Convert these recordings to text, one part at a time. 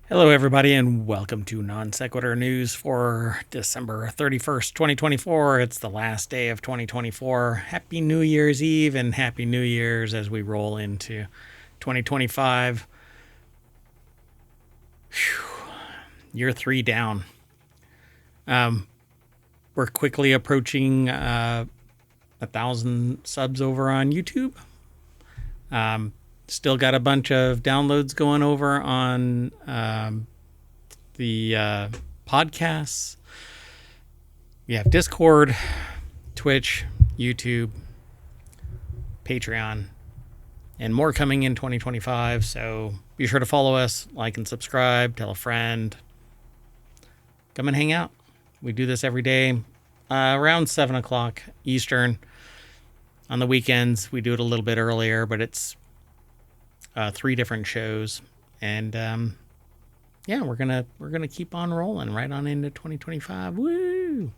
Hello, everybody, and welcome to Non Sequitur News for December 31st, 2024. It's the last day of 2024. Happy New Year's Eve and Happy New Year's as we roll into 2025. Whew. Year 3 down. We're quickly approaching 1,000 subs over on YouTube. Still got a bunch of downloads going over on the podcasts. We have Discord, Twitch, YouTube, Patreon, and more coming in 2025. So be sure to follow us, like and subscribe, tell a friend. Come and hang out. We do this every day around 7 o'clock Eastern. On the weekends, we do it a little bit earlier, but it's 3 different shows, and we're gonna keep on rolling right on into 2025. Woo!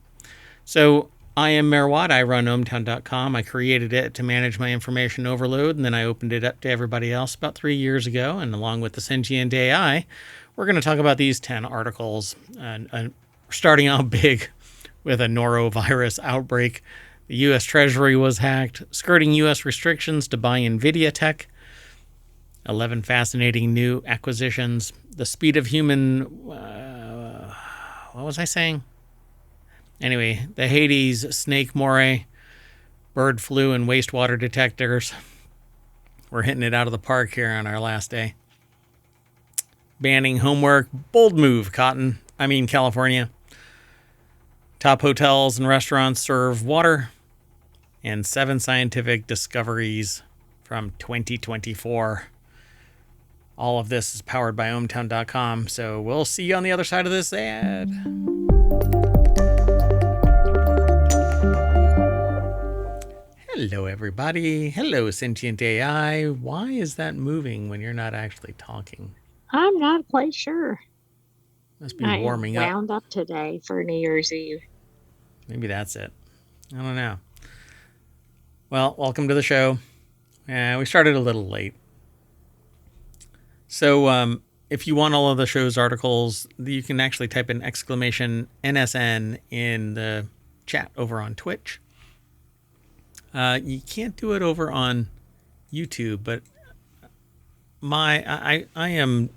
So I am Mayor Watt. I run ohmtown.com. I created it to manage my information overload, and then I opened it up to everybody else about 3 years ago. And along with the sentient AI, we're going to talk about these 10 articles. Starting out big with a norovirus outbreak. The U.S. Treasury was hacked, skirting U.S. restrictions to buy NVIDIA tech. 11 fascinating new acquisitions. The speed of human... what was I saying? Anyway, the Hades snake moray, bird flu, and wastewater detectors. We're hitting it out of the park here on our last day. Banning homework. Bold move, California. Top hotels and restaurants serve water. And 7 scientific discoveries from 2024. All of this is powered by ohmtown.com, so we'll see you on the other side of this ad. Hello, everybody. Hello, sentient AI. Why is that moving when you're not actually talking? I'm not quite sure. Must be warming up. Wound up today for New Year's Eve. Maybe that's it. I don't know. Well, welcome to the show. We started a little late. So if you want all of the show's articles, you can actually type in exclamation NSN in the chat over on Twitch. You can't do it over on YouTube, but I am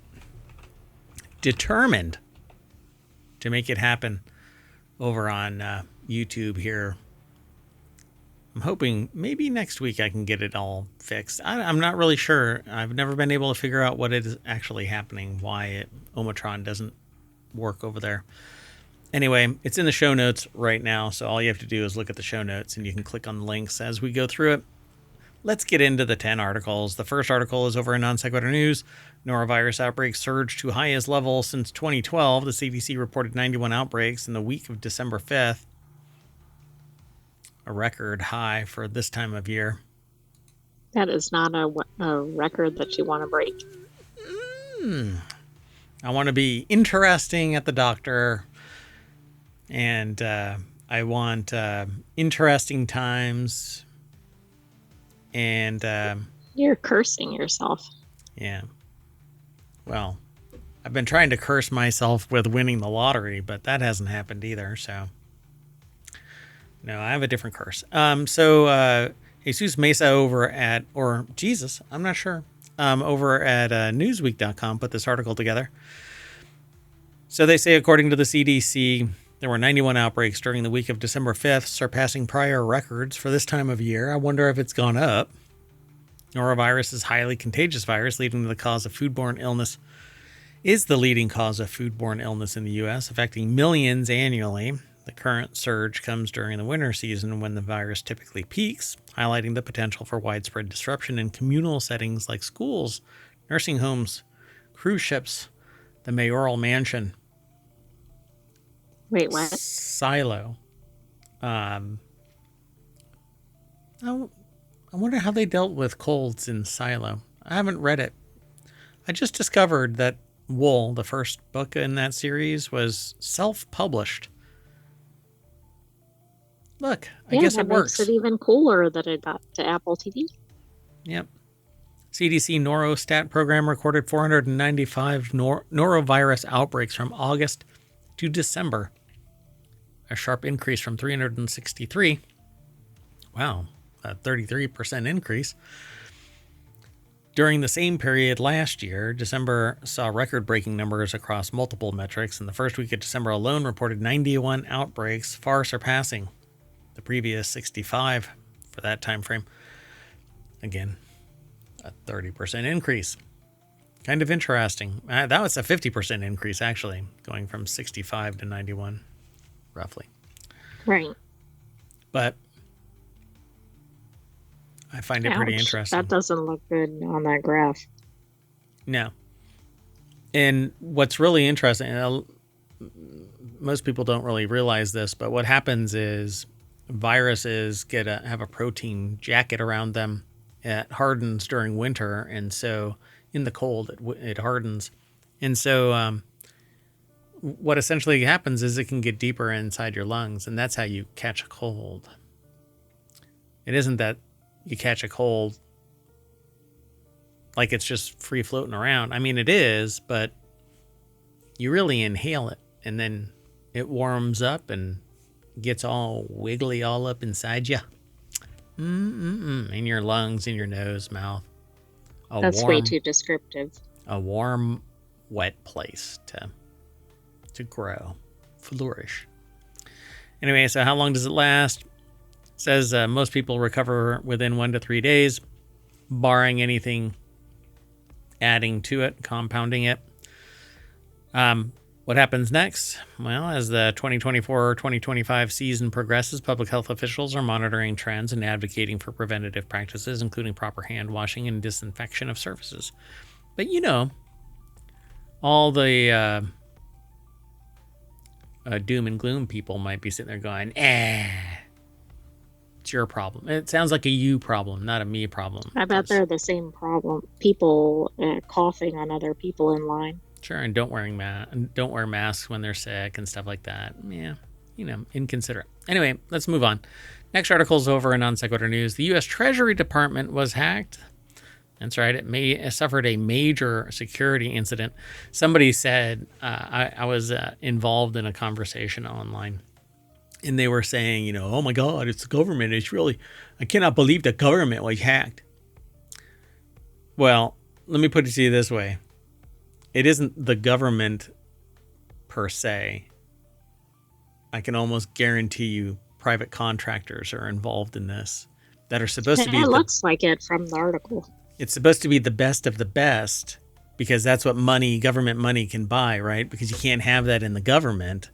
determined to make it happen over on YouTube here. I'm hoping maybe next week I can get it all fixed. I'm not really sure. I've never been able to figure out what is actually happening, why Omicron doesn't work over there. Anyway, it's in the show notes right now, so all you have to do is look at the show notes, and you can click on the links as we go through it. Let's get into the 10 articles. The first article is over in Non Sequitur News. Norovirus outbreaks surged to highest level since 2012. The CDC reported 91 outbreaks in the week of December 5th. A record high for this time of year. That is not a record that you want to break. I want to be interesting at the doctor, and I want interesting times, and... You're cursing yourself. Yeah. Well, I've been trying to curse myself with winning the lottery, but that hasn't happened either, so... No, I have a different curse. So Jesus Mesa over at, or Jesus, I'm not sure, over at Newsweek.com put this article together. So they say, according to the CDC, there were 91 outbreaks during the week of December 5th, surpassing prior records for this time of year. I wonder if it's gone up. Norovirus is a highly contagious virus, leading to the cause of foodborne illness. Is the leading cause of foodborne illness in the U.S., affecting millions annually. The current surge comes during the winter season when the virus typically peaks, highlighting the potential for widespread disruption in communal settings like schools, nursing homes, cruise ships, the mayoral mansion. Wait, what? Silo. I wonder how they dealt with colds in Silo. I haven't read it. I just discovered that Wool, the first book in that series, was self-published. Look, I guess it works. Makes it even cooler that it got to Apple TV. Yep. CDC Norostat program recorded 495 norovirus outbreaks from August to December, a sharp increase from 363. Wow, a 33% increase. During the same period last year, December saw record-breaking numbers across multiple metrics. In the first week of December alone, reported 91 outbreaks, far surpassing the previous 65 for that time frame. Again, a 30% increase. Kind of interesting. That was a 50% increase, actually, going from 65 to 91, roughly. Right. But I find it pretty interesting. That doesn't look good on that graph. No. And what's really interesting, most people don't really realize this, but what happens is viruses have a protein jacket around them. It hardens during winter, and so in the cold it hardens. And so what essentially happens is it can get deeper inside your lungs, and that's how you catch a cold. It isn't that you catch a cold like it's just free floating around. I mean, it is, but you really inhale it, and then it warms up and gets all wiggly all up inside you. In your lungs, in your nose, mouth. That's way too descriptive. A warm, wet place to grow, flourish. Anyway, so how long does it last? It says most people recover within 1 to 3 days, barring anything adding to it, compounding it. What happens next? Well, as the 2024-2025 season progresses, public health officials are monitoring trends and advocating for preventative practices, including proper hand washing and disinfection of surfaces. But all the doom and gloom people might be sitting there going, it's your problem. It sounds like a you problem, not a me problem. I bet they're the same problem. People coughing on other people in line. Sure, and don't wear masks when they're sick and stuff like that. Yeah, inconsiderate. Anyway, let's move on. Next article's over in Non Sequitur News. The U.S. Treasury Department was hacked. That's right. It suffered a major security incident. Somebody said, I was involved in a conversation online, and they were saying, oh my God, it's the government. I cannot believe the government was hacked. Well, let me put it to you this way. It isn't the government per se. I can almost guarantee you private contractors are involved in this that are supposed to be. It looks like it from the article. It's supposed to be the best of the best because that's what government money can buy, right? Because you can't have that in the government.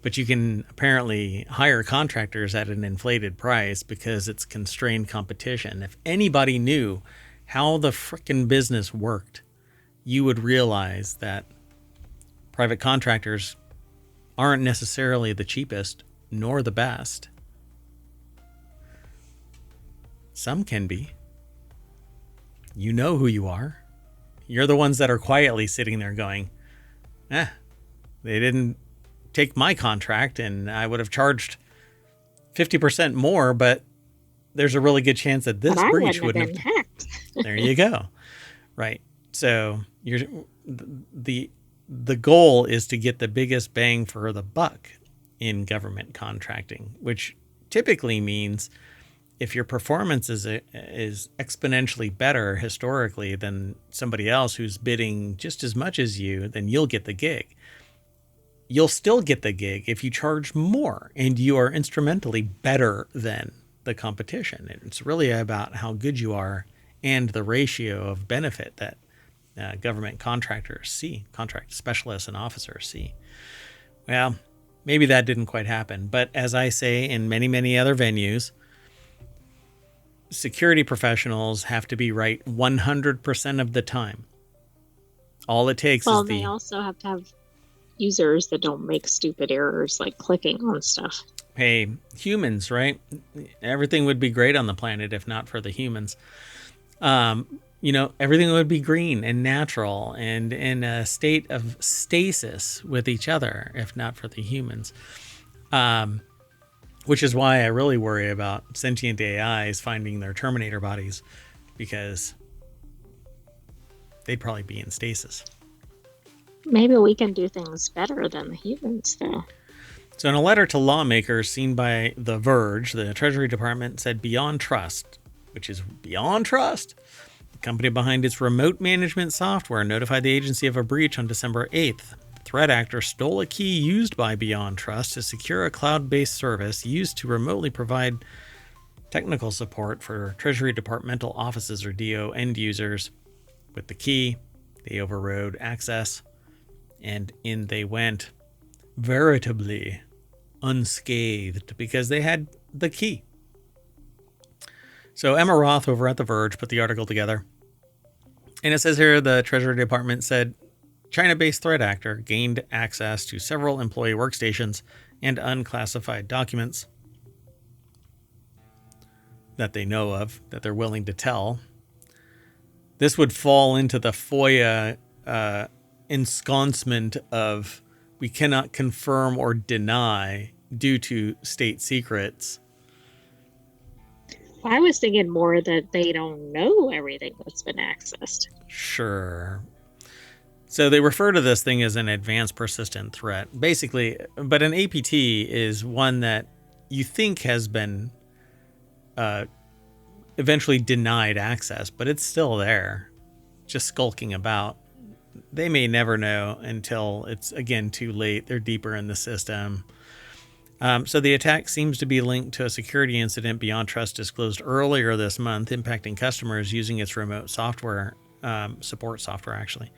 But you can apparently hire contractors at an inflated price because it's constrained competition. If anybody knew how the frickin' business worked, you would realize that private contractors aren't necessarily the cheapest nor the best. Some can be. You know who you are. You're the ones that are quietly sitting there going, they didn't take my contract and I would have charged 50% more, but there's a really good chance that this breach wouldn't have been hacked. There you go. Right. So the goal is to get the biggest bang for the buck in government contracting, which typically means if your performance is exponentially better historically than somebody else who's bidding just as much as you, then you'll get the gig. You'll still get the gig if you charge more and you are instrumentally better than the competition. It's really about how good you are and the ratio of benefit that government contractors see, contract specialists and officers see. Well, maybe that didn't quite happen, but as I say in many, many other venues, security professionals have to be right 100% of the time. All it takes is they also have to have users that don't make stupid errors like clicking on stuff. Hey, humans, right? Everything would be great on the planet if not for the humans. Everything would be green and natural and in a state of stasis with each other if not for the humans. Which is why I really worry about sentient AIs finding their Terminator bodies, because they'd probably be in stasis. Maybe we can do things better than the humans, though. So in a letter to lawmakers seen by The Verge, the Treasury Department said Beyond Trust, which is Beyond Trust, the company behind its remote management software, notified the agency of a breach on December 8th. The threat actor stole a key used by Beyond Trust to secure a cloud-based service used to remotely provide technical support for Treasury Departmental offices or DO end users. With the key, they overrode access, and in they went, veritably unscathed, because they had the key. So Emma Roth over at The Verge put the article together. And it says here the Treasury Department said China-based threat actor gained access to several employee workstations and unclassified documents that they know of, that they're willing to tell. This would fall into the FOIA ensconcement of we cannot confirm or deny due to state secrets. I was thinking more that they don't know everything that's been accessed. Sure. So they refer to this thing as an advanced persistent threat. Basically, but an APT is one that you think has been eventually denied access, but it's still there, just skulking about. They may never know until it's, again, too late. They're deeper in the system. So the attack seems to be linked to a security incident Beyond Trust disclosed earlier this month, impacting customers using its remote software, support software, actually.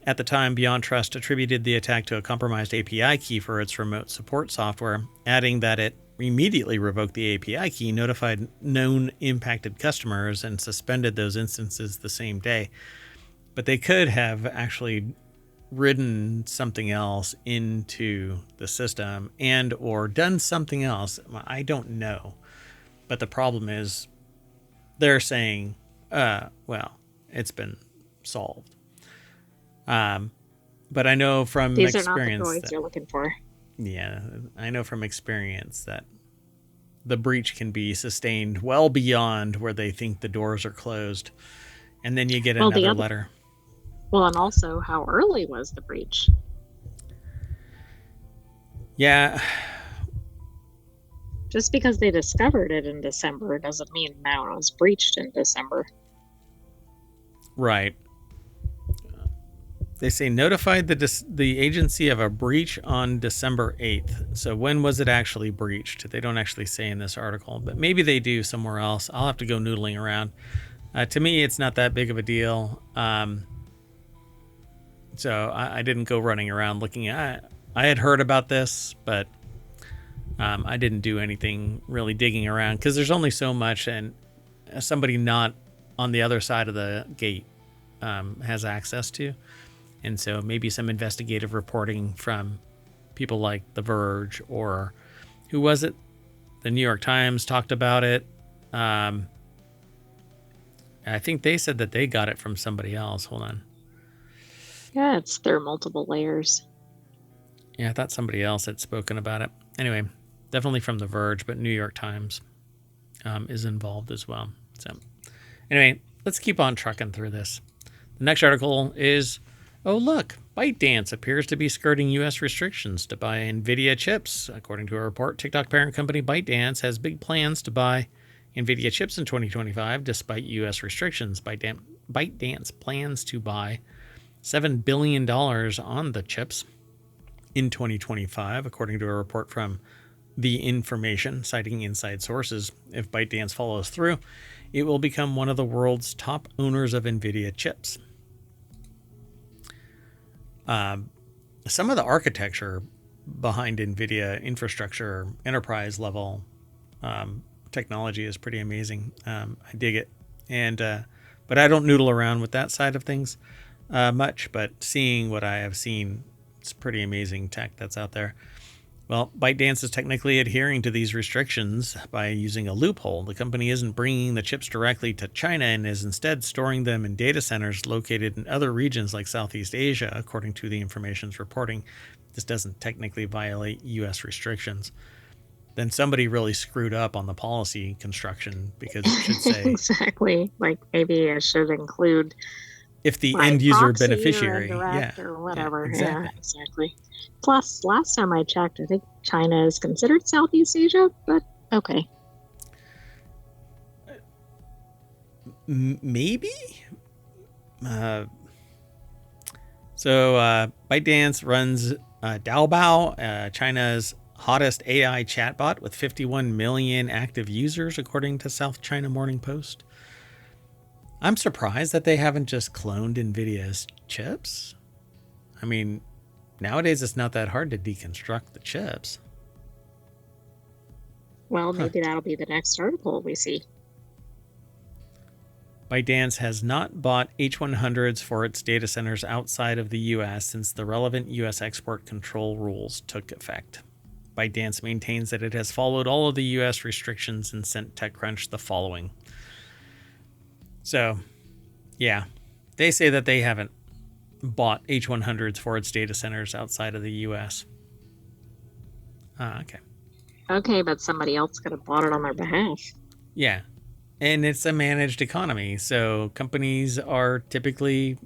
At the time, Beyond Trust attributed the attack to a compromised API key for its remote support software, adding that it immediately revoked the API key, notified known impacted customers, and suspended those instances the same day. But they could have actually ridden something else into the system and or done something else. I don't know. But the problem is they're saying, well, it's been solved. But I know from These experience are not the droids you're looking for. Yeah, I know from experience that the breach can be sustained well beyond where they think the doors are closed. And then you get another letter. Well, and also, how early was the breach? Yeah. Just because they discovered it in December doesn't mean now it was breached in December. Right. They say notified the agency of a breach on December 8th. So when was it actually breached? They don't actually say in this article, but maybe they do somewhere else. I'll have to go noodling around. To me, it's not that big of a deal. So I didn't go running around looking at. I had heard about this, but I didn't do anything really digging around because there's only so much, and somebody not on the other side of the gate has access to. And so maybe some investigative reporting from people like The Verge, or who was it? The New York Times talked about it. I think they said that they got it from somebody else. Hold on. Yeah, there are multiple layers. Yeah, I thought somebody else had spoken about it. Anyway, definitely from The Verge, but New York Times is involved as well. So anyway, let's keep on trucking through this. The next article is, oh, look, ByteDance appears to be skirting U.S. restrictions to buy NVIDIA chips. According to a report, TikTok parent company ByteDance has big plans to buy NVIDIA chips in 2025, despite U.S. restrictions. ByteDance plans to buy $7 billion on the chips in 2025, according to a report from The Information, citing inside sources. If ByteDance follows through, it will become one of the world's top owners of NVIDIA chips. Some of the architecture behind NVIDIA infrastructure, enterprise level technology is pretty amazing. I dig it. And but I don't noodle around with that side of things much, but seeing what I have seen, it's pretty amazing tech that's out there. Well, ByteDance is technically adhering to these restrictions by using a loophole. The company isn't bringing the chips directly to China and is instead storing them in data centers located in other regions like Southeast Asia, according to The Information's reporting. This doesn't technically violate U.S. restrictions. Then somebody really screwed up on the policy construction, because it should say... Exactly. Like maybe it should include if the Right, end user proxy or beneficiary. indirect Yeah. or Yeah, whatever. exactly. Yeah, exactly. Plus, last time I checked, I think China is considered Southeast Asia, but okay. Maybe. Uh, so ByteDance runs Daobao, China's hottest AI chatbot with 51 million active users, according to South China Morning Post. I'm surprised that they haven't just cloned NVIDIA's chips. I mean, nowadays it's not that hard to deconstruct the chips. Well, Huh. maybe that'll be the next article we see. ByteDance has not bought H100s for its data centers outside of the U.S. since the relevant U.S. export control rules took effect. ByteDance maintains that it has followed all of the U.S. restrictions and sent TechCrunch the following. So, yeah, they say that they haven't bought H100s for its data centers outside of the U.S. Okay. Okay, but somebody else could have bought it on their behalf. Yeah. And it's a managed economy. So companies are typically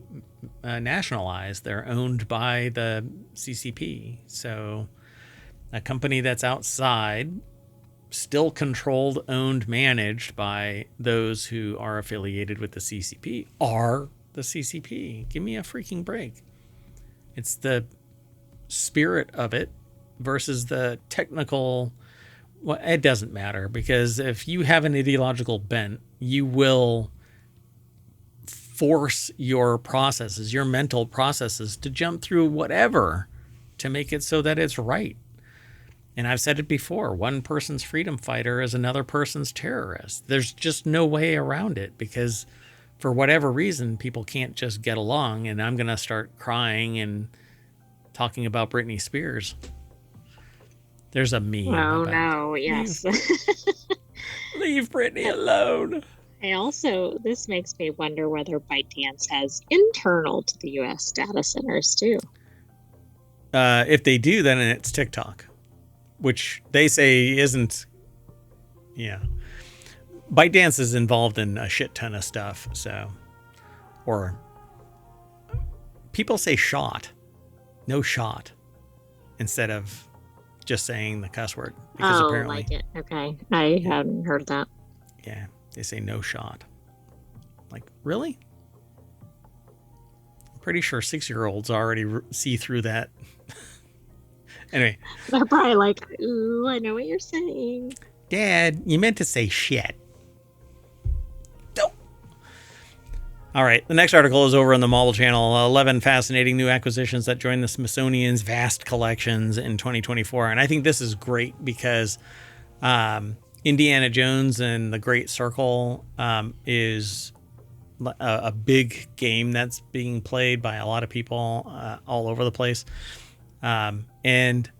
nationalized. They're owned by the CCP. So a company that's outside, still controlled, owned, managed by those who are affiliated with the CCP, are the CCP. Give me a freaking break. It's the spirit of it versus the technical. Well, it doesn't matter, because if you have an ideological bent, you will force your processes, your mental processes, to jump through whatever to make it so that it's right. And I've said it before, one person's freedom fighter is another person's terrorist. There's just no way around it, because for whatever reason, people can't just get along, and I'm going to start crying and talking about Britney Spears. There's a meme Oh about no, yes. leave Britney alone. This makes me wonder whether ByteDance has internal to the US data centers too. If they do, then it's TikTok, which they say isn't. Yeah. ByteDance is involved in a shit ton of stuff. So, or people say shot, no shot, instead of just saying the cuss word. Because apparently, like it. Okay. I hadn't heard that. Yeah, they say no shot. Like, really? I'm pretty sure 6-year-olds already see through that. Anyway. They're probably like, ooh, I know what you're saying. Dad, you meant to say shit. All right, the next article is over on the Mobile Channel. 11 fascinating new acquisitions that join the Smithsonian's vast collections in 2024. And I think this is great because Indiana Jones and the Great Circle is a big game that's being played by a lot of people all over the place. And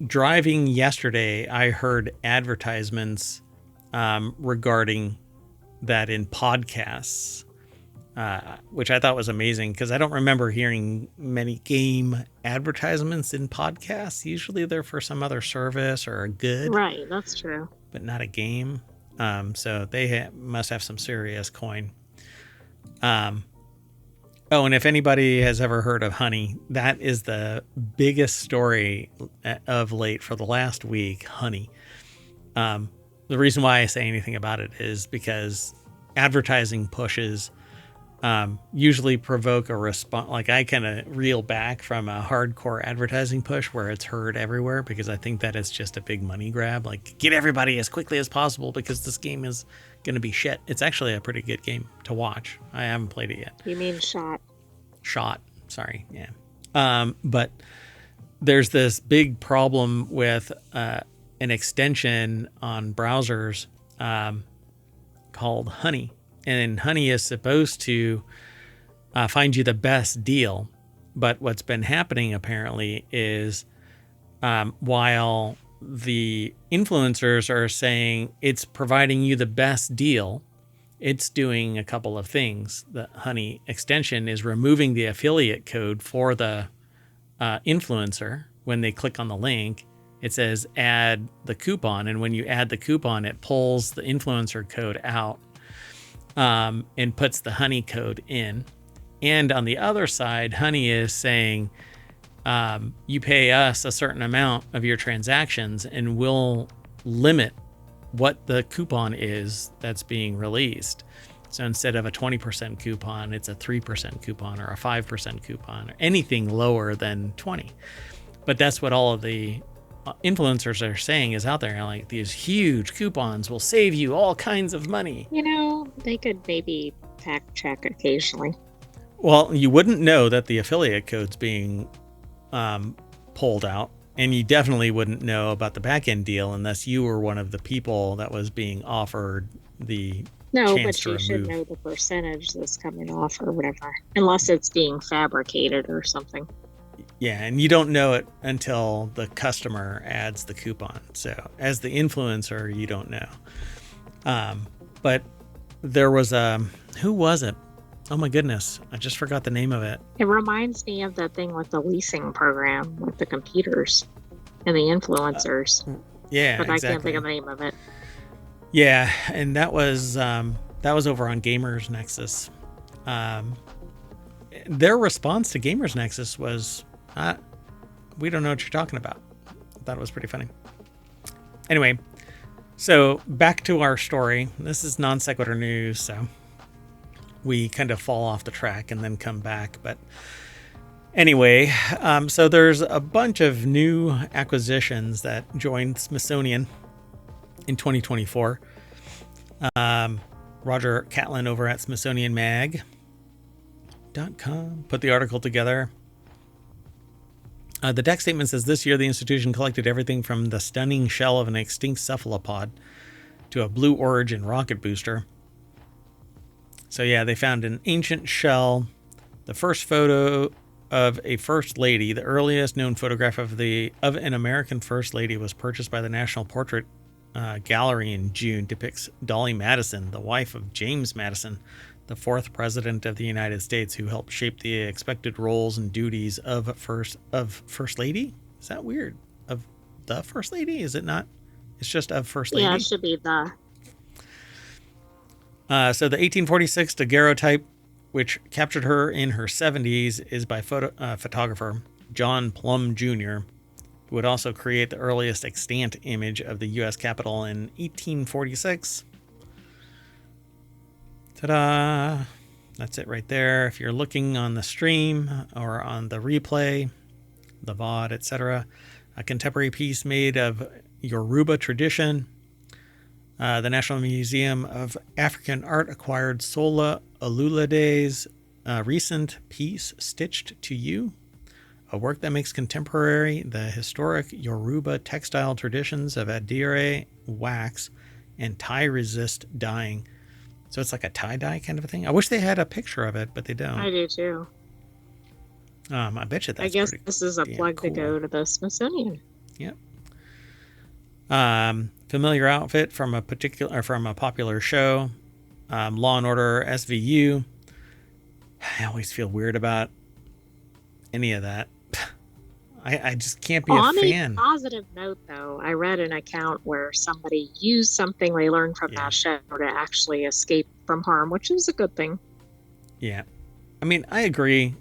driving yesterday, I heard advertisements regarding that in podcasts. Which I thought was amazing, because I don't remember hearing many game advertisements in podcasts. Usually they're for some other service or a good. Right, that's true. But not a game. So they must have some serious coin. And if anybody has ever heard of Honey, that is the biggest story of late for the last week, Honey. The reason why I say anything about it is because advertising pushes usually provoke a response. Like, I kind of reel back from a hardcore advertising push where it's heard everywhere, because I think that it's just a big money grab. Like, get everybody as quickly as possible because this game is going to be shit. It's actually a pretty good game to watch. I haven't played it yet. You mean shot? Shot. Sorry. Yeah. But there's this big problem with an extension on browsers called Honey. And Honey is supposed to find you the best deal. But what's been happening apparently is while the influencers are saying it's providing you the best deal, it's doing a couple of things. The Honey extension is removing the affiliate code for the influencer. When they click on the link, it says add the coupon. And when you add the coupon, it pulls the influencer code out. And puts the Honey code in. And on the other side, Honey is saying, you pay us a certain amount of your transactions and we'll limit what the coupon is that's being released. So instead of a 20% coupon, it's a 3% coupon or a 5% coupon or anything lower than 20. But that's what all of the influencers are saying is out there. Like, these huge coupons will save you all kinds of money. They could maybe fact check occasionally. Well, you wouldn't know that the affiliate code's being pulled out, and you definitely wouldn't know about the back end deal unless you were one of the people that was being offered the chance to remove. Should know the percentage that's coming off or whatever, unless it's being fabricated or something. Yeah, and you don't know it until the customer adds the coupon. So as the influencer, you don't know. But there was who was it? Oh my goodness, I just forgot the name of it. It reminds me of that thing with the leasing program with the computers and the influencers. Yeah, but exactly. I can't think of the name of it. Yeah, and that was over on Gamers Nexus. Their response to Gamers Nexus was, we don't know what you're talking about. I thought it was pretty funny. Anyway, so back to our story. This is Non Sequitur news, so we kind of fall off the track and then come back. But anyway, so there's a bunch of new acquisitions that joined Smithsonian in 2024. Roger Catlin over at SmithsonianMag.com put the article together. The deck statement says this year the institution collected everything from the stunning shell of an extinct cephalopod to a Blue Origin rocket booster. So yeah, they found an ancient shell, the first photo of a first lady, the earliest known photograph of an American first lady was purchased by the National Portrait Gallery in June, depicts Dolly Madison, the wife of James Madison, the fourth president of the United States, who helped shape the expected roles and duties of first lady. Is that weird? Of the first lady? Is it not? It's just of first lady. Yeah, it should be the. So the 1846 daguerreotype, which captured her in her 70s, is by photographer John Plum Jr., who would also create the earliest extant image of the U.S. Capitol in 1846. Ta-da! That's it right there. If you're looking on the stream or on the replay, the VOD, etc., a contemporary piece made of Yoruba tradition. The National Museum of African Art acquired Sola Olulade's recent piece, Stitched to You, a work that makes contemporary the historic Yoruba textile traditions of adire wax and tie-resist dyeing. So it's like a tie-dye kind of a thing. I wish they had a picture of it, but they don't. I do too. I bet you that's I guess this is a plug cool. to go to the Smithsonian. Yep. Familiar outfit from a popular show, Law and Order SVU. I always feel weird about any of that. I just can't be a fan. On a positive note, though, I read an account where somebody used something they learned from that show to actually escape from harm, which is a good thing. Yeah. I mean, I agree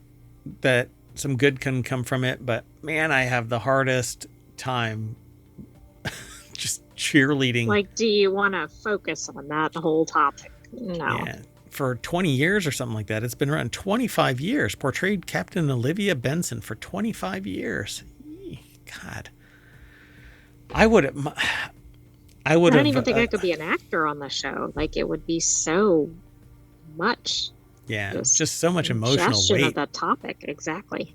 that some good can come from it, but man, I have the hardest time just cheerleading. Like, do you want to focus on that the whole topic? No. Yeah. For 20 years or something like that. It's been around 25 years. Portrayed Captain Olivia Benson for 25 years. God. I don't even think I could be an actor on the show. Like, it would be so much. Yeah, just so much emotional weight of that topic. Exactly.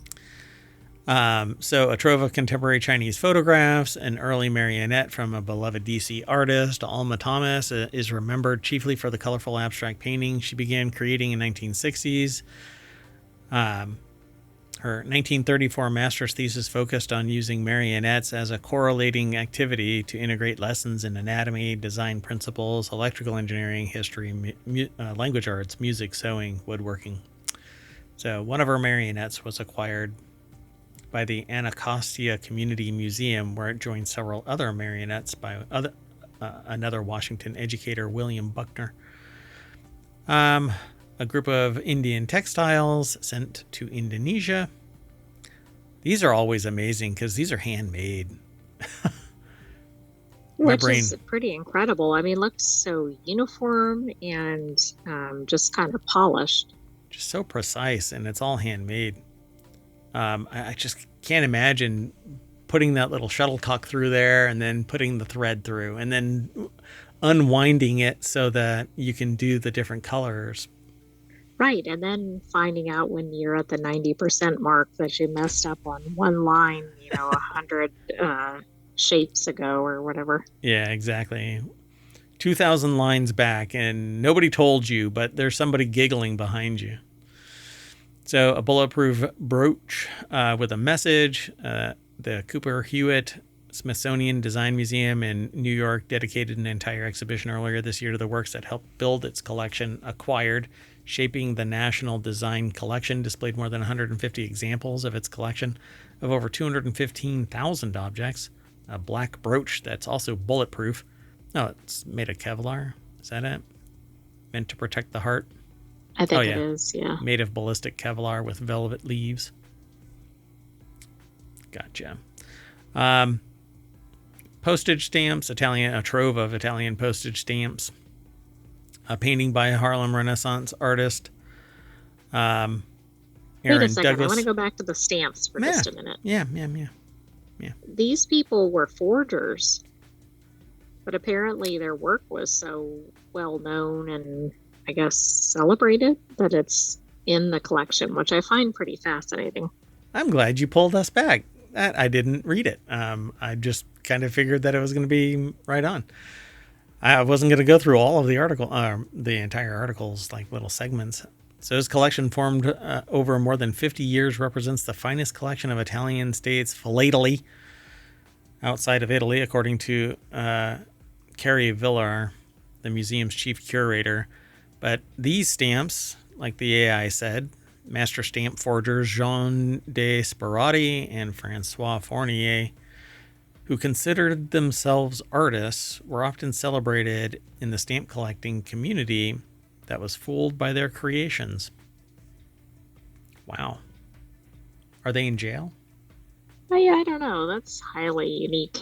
So a trove of contemporary Chinese photographs, an early marionette from a beloved DC artist, Alma Thomas, is remembered chiefly for the colorful abstract painting she began creating in 1960s. Her 1934 master's thesis focused on using marionettes as a correlating activity to integrate lessons in anatomy, design principles, electrical engineering, history, language arts, music, sewing, woodworking. So one of her marionettes was acquired by the Anacostia Community Museum, where it joined several other marionettes by another Washington educator, William Buckner. a group of Indian textiles sent to Indonesia. These are always amazing because these are handmade. Which is pretty incredible. I mean, looks so uniform and just kind of polished. Just so precise, and it's all handmade. I just can't imagine putting that little shuttlecock through there and then putting the thread through and then unwinding it so that you can do the different colors. Right. And then finding out when you're at the 90% mark that you messed up on one line, 100 shapes ago or whatever. Yeah, exactly. 2,000 lines back, and nobody told you, but there's somebody giggling behind you. So a bulletproof brooch with a message. The Cooper Hewitt Smithsonian Design Museum in New York dedicated an entire exhibition earlier this year to the works that helped build its collection. Acquired, shaping the National Design Collection, displayed more than 150 examples of its collection of over 215,000 objects. A black brooch that's also bulletproof. Oh, it's made of Kevlar. Is that it? Meant to protect the heart? I think it is, yeah. Made of ballistic Kevlar with velvet leaves. Gotcha. Postage stamps, a trove of Italian postage stamps. A painting by a Harlem Renaissance artist. Wait a second, Douglas. I want to go back to the stamps for just a minute. Yeah. These people were forgers, but apparently their work was so well known and I guess celebrated that it's in the collection, which I find pretty fascinating. I'm glad you pulled us back. I didn't read it. I just kind of figured that it was going to be right on. I wasn't going to go through all of the article, the entire article's like little segments. So his collection, formed over more than 50 years, represents the finest collection of Italian states philately outside of Italy, according to Carrie Villar, the museum's chief curator. But these stamps, like the AI said, master stamp forgers Jean de Sperati and Francois Fournier, who considered themselves artists, were often celebrated in the stamp collecting community that was fooled by their creations. Wow. Are they in jail? Oh, yeah, I don't know. That's highly unique.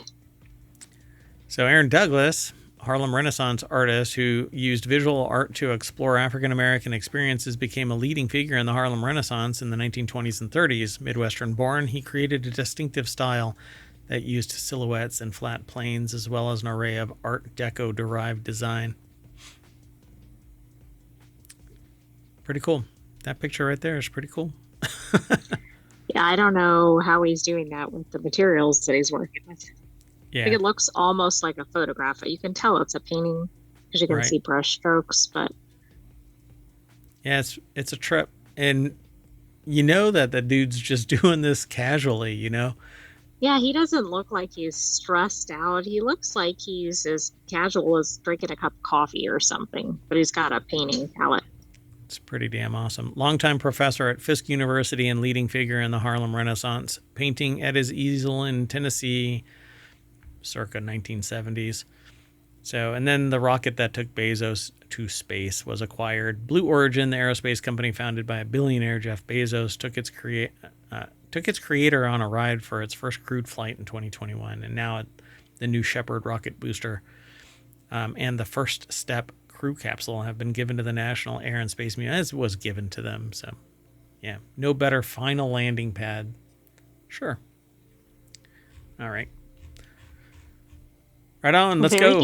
So Aaron Douglas, Harlem Renaissance artist who used visual art to explore African American experiences, became a leading figure in the Harlem Renaissance in the 1920s and 30s. Midwestern born, he created a distinctive style that used silhouettes and flat planes, as well as an array of Art Deco-derived design. Pretty cool. That picture right there is pretty cool. Yeah, I don't know how he's doing that with the materials that he's working with. Yeah. I think it looks almost like a photograph. You can tell it's a painting because you can see brush strokes, but yeah, it's a trip. And you know that the dude's just doing this casually, Yeah, he doesn't look like he's stressed out. He looks like he's as casual as drinking a cup of coffee or something, but he's got a painting palette. It's pretty damn awesome. Longtime professor at Fisk University and leading figure in the Harlem Renaissance, painting at his easel in Tennessee circa 1970s. So, and then the rocket that took Bezos to space was acquired. Blue Origin, the aerospace company founded by a billionaire Jeff Bezos, took its creator on a ride for its first crewed flight in 2021, and now the New Shepard rocket booster and the first step crew capsule have been given to the National Air and Space Museum, as was given to them. So, yeah, no better final landing pad. Sure. All right. Right on. Let's go.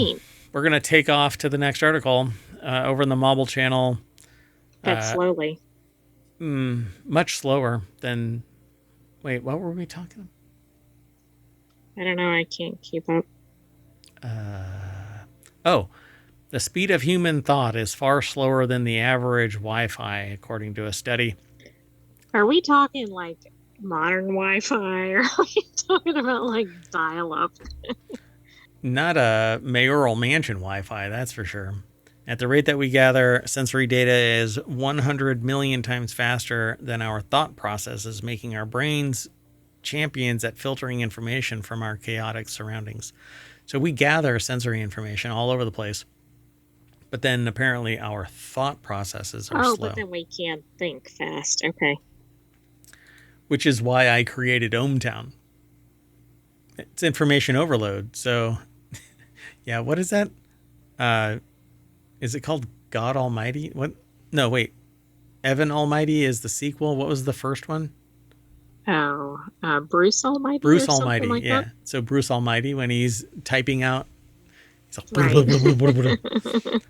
We're going to take off to the next article over in the Mobile channel. Slowly. Much slower than... Wait, what were we talking about? I don't know. I can't keep up. The speed of human thought is far slower than the average Wi-Fi, according to a study. Are we talking like modern Wi-Fi, or are we talking about like dial-up? Not a mayoral mansion Wi-Fi, that's for sure. At the rate that we gather, sensory data is 100 million times faster than our thought processes, making our brains champions at filtering information from our chaotic surroundings. So we gather sensory information all over the place. But then apparently our thought processes are slow. But then we can't think fast. Okay. Which is why I created ohmTown. It's information overload. So, yeah, what is that? Is it called God Almighty? What? No, wait. Evan Almighty is the sequel. What was the first one? Oh, Bruce Almighty. Bruce Almighty, like yeah. That? So Bruce Almighty, when he's typing out, he's like, right.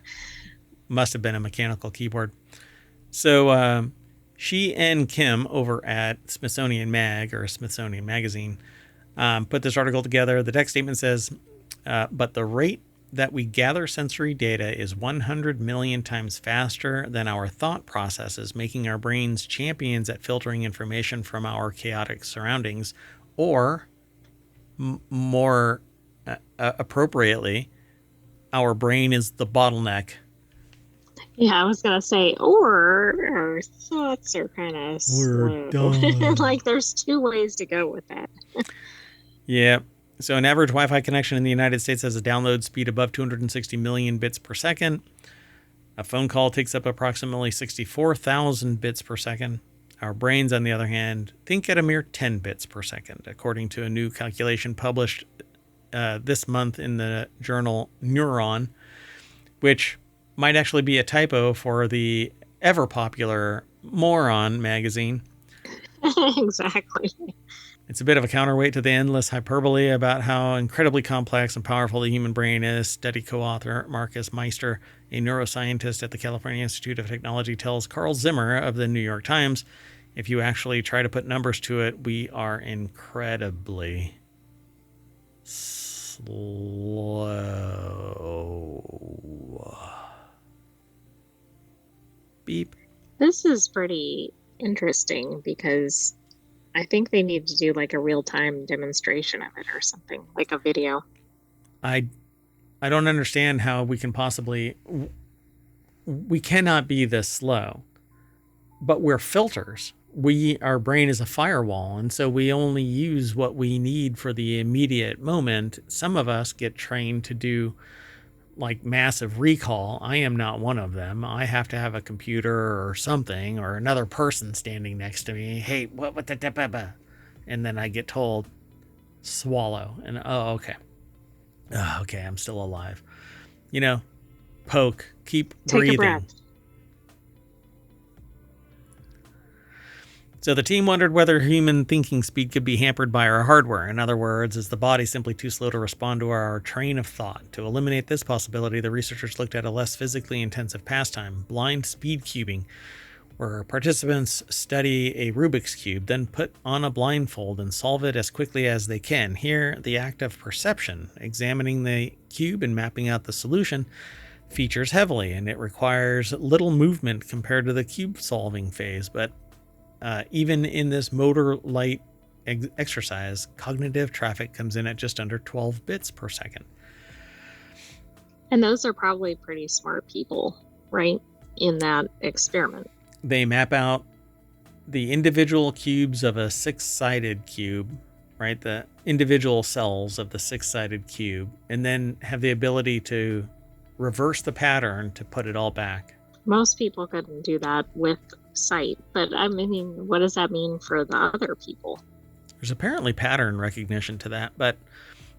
Must have been a mechanical keyboard. So she and Kim over at Smithsonian Mag or Smithsonian Magazine put this article together. The text statement says, but the rate that we gather sensory data is 100 million times faster than our thought processes, making our brains champions at filtering information from our chaotic surroundings, or more appropriately, our brain is the bottleneck. Yeah, I was going to say, or our thoughts are kind of slow. Like there's two ways to go with that. Yeah. So an average Wi-Fi connection in the United States has a download speed above 260 million bits per second. A phone call takes up approximately 64,000 bits per second. Our brains, on the other hand, think at a mere 10 bits per second, according to a new calculation published this month in the journal Neuron, which might actually be a typo for the ever-popular Moron magazine. Exactly. It's a bit of a counterweight to the endless hyperbole about how incredibly complex and powerful the human brain is. Study co-author Marcus Meister, a neuroscientist at the California Institute of Technology, tells Carl Zimmer of the New York Times, if you actually try to put numbers to it, we are incredibly slow. Beep. This is pretty interesting because I think they need to do like a real-time demonstration of it or something, like a video. I don't understand how we can possibly... We cannot be this slow. But we're filters. Our brain is a firewall, and so we only use what we need for the immediate moment. Some of us get trained to do like massive recall. I am not one of them. I have to have a computer or something or another person standing next to me. Hey, what the and then I get told swallow and okay. Oh, okay, I'm still alive. Poke, keep breathing. Take a breath. So the team wondered whether human thinking speed could be hampered by our hardware. In other words, is the body simply too slow to respond to our train of thought? To eliminate this possibility, the researchers looked at a less physically intensive pastime, blind speed cubing, where participants study a Rubik's Cube, then put on a blindfold and solve it as quickly as they can. Here, the act of perception, examining the cube and mapping out the solution, features heavily, and it requires little movement compared to the cube solving phase, but even in this motor light exercise, cognitive traffic comes in at just under 12 bits per second. And those are probably pretty smart people, right? In that experiment. They map out the individual cubes of a six-sided cube, right? The individual cells of the six-sided cube, and then have the ability to reverse the pattern to put it all back. Most people couldn't do that with sight, but I mean, what does that mean for the other people? There's apparently pattern recognition to that, but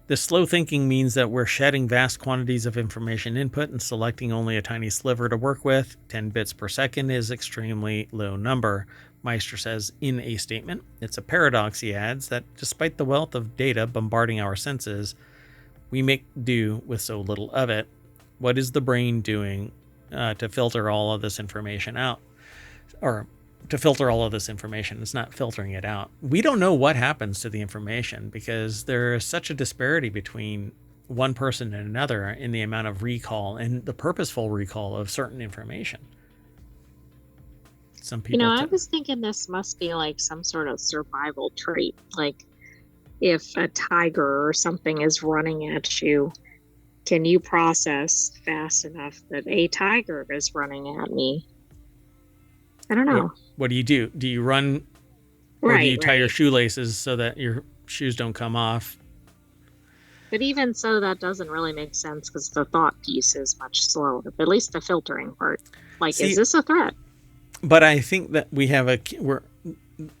this slow thinking means that we're shedding vast quantities of information input and selecting only a tiny sliver to work with. 10 bits per second is extremely low number, Meister says in a statement. It's a paradox, he adds, that despite the wealth of data bombarding our senses, we make do with so little of it. What is the brain doing to filter all of this information out? Or to filter all of this information. It's not filtering it out. We don't know what happens to the information because there is such a disparity between one person and another in the amount of recall and the purposeful recall of certain information. Some people... I was thinking this must be like some sort of survival trait. Like if a tiger or something is running at you, can you process fast enough that a tiger is running at me? I don't know. What do you do? Do you run, or do you tie your shoelaces so that your shoes don't come off? But even so, that doesn't really make sense because the thought piece is much slower, but at least the filtering part. Like, is See, this a threat? but I think that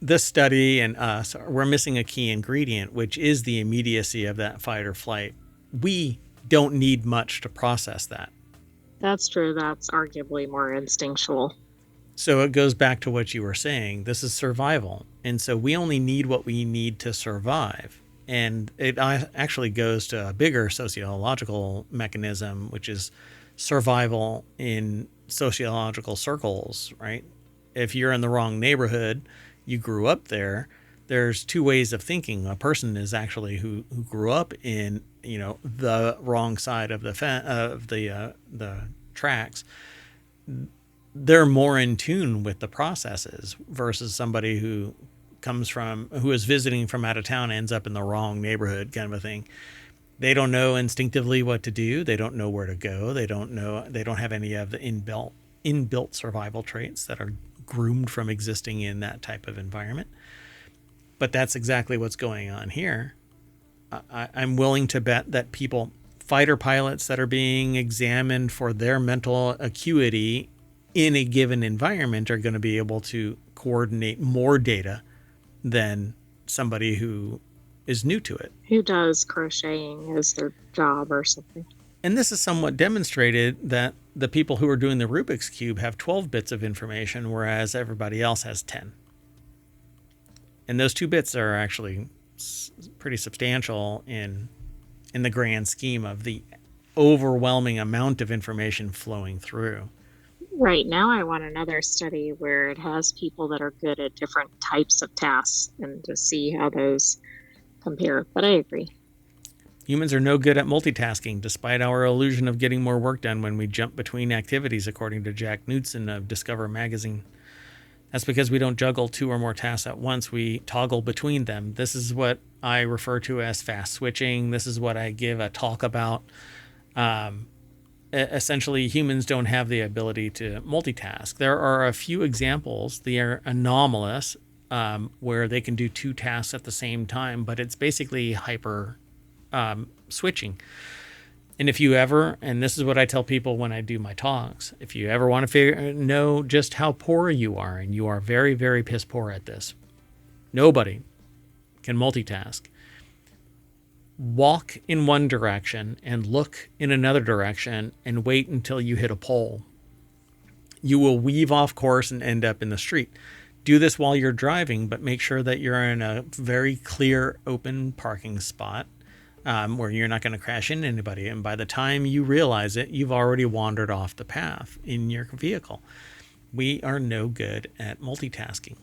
this study and us, we're missing a key ingredient, which is the immediacy of that fight or flight. We don't need much to process that. That's true. That's arguably more instinctual. So it goes back to what you were saying. This is survival. And so we only need what we need to survive. And it actually goes to a bigger sociological mechanism, which is survival in sociological circles, right? If you're in the wrong neighborhood, you grew up there, there's two ways of thinking. A person is actually who grew up in, the wrong side of the tracks. They're more in tune with the processes versus somebody who is visiting from out of town, ends up in the wrong neighborhood, kind of a thing. They don't know instinctively what to do. They don't know where to go. They don't have any of the inbuilt survival traits that are groomed from existing in that type of environment. But that's exactly what's going on here. I'm willing to bet that fighter pilots that are being examined for their mental acuity in a given environment are going to be able to coordinate more data than somebody who is new to it. Who does crocheting as their job or something. And this is somewhat demonstrated that the people who are doing the Rubik's Cube have 12 bits of information, whereas everybody else has 10. And those 2 bits are actually pretty substantial in the grand scheme of the overwhelming amount of information flowing through. Right. Now I want another study where it has people that are good at different types of tasks and to see how those compare. But I agree. Humans are no good at multitasking, despite our illusion of getting more work done when we jump between activities, according to Jack Knudsen of Discover magazine. That's because we don't juggle 2 or more tasks at once. We toggle between them. This is what I refer to as fast switching. This is what I give a talk about. Essentially, humans don't have the ability to multitask. There are a few examples. They are anomalous, where they can do 2 tasks at the same time, but it's basically hyper switching. And if you ever, and this is what I tell people when I do my talks, if you ever want to know just how poor you are, and you are very, very piss poor at this, nobody can multitask. Walk in one direction and look in another direction and wait until you hit a pole. You will weave off course and end up in the street. Do this while you're driving, but make sure that you're in a very clear, open parking spot where you're not going to crash into anybody. And by the time you realize it, you've already wandered off the path in your vehicle. We are no good at multitasking.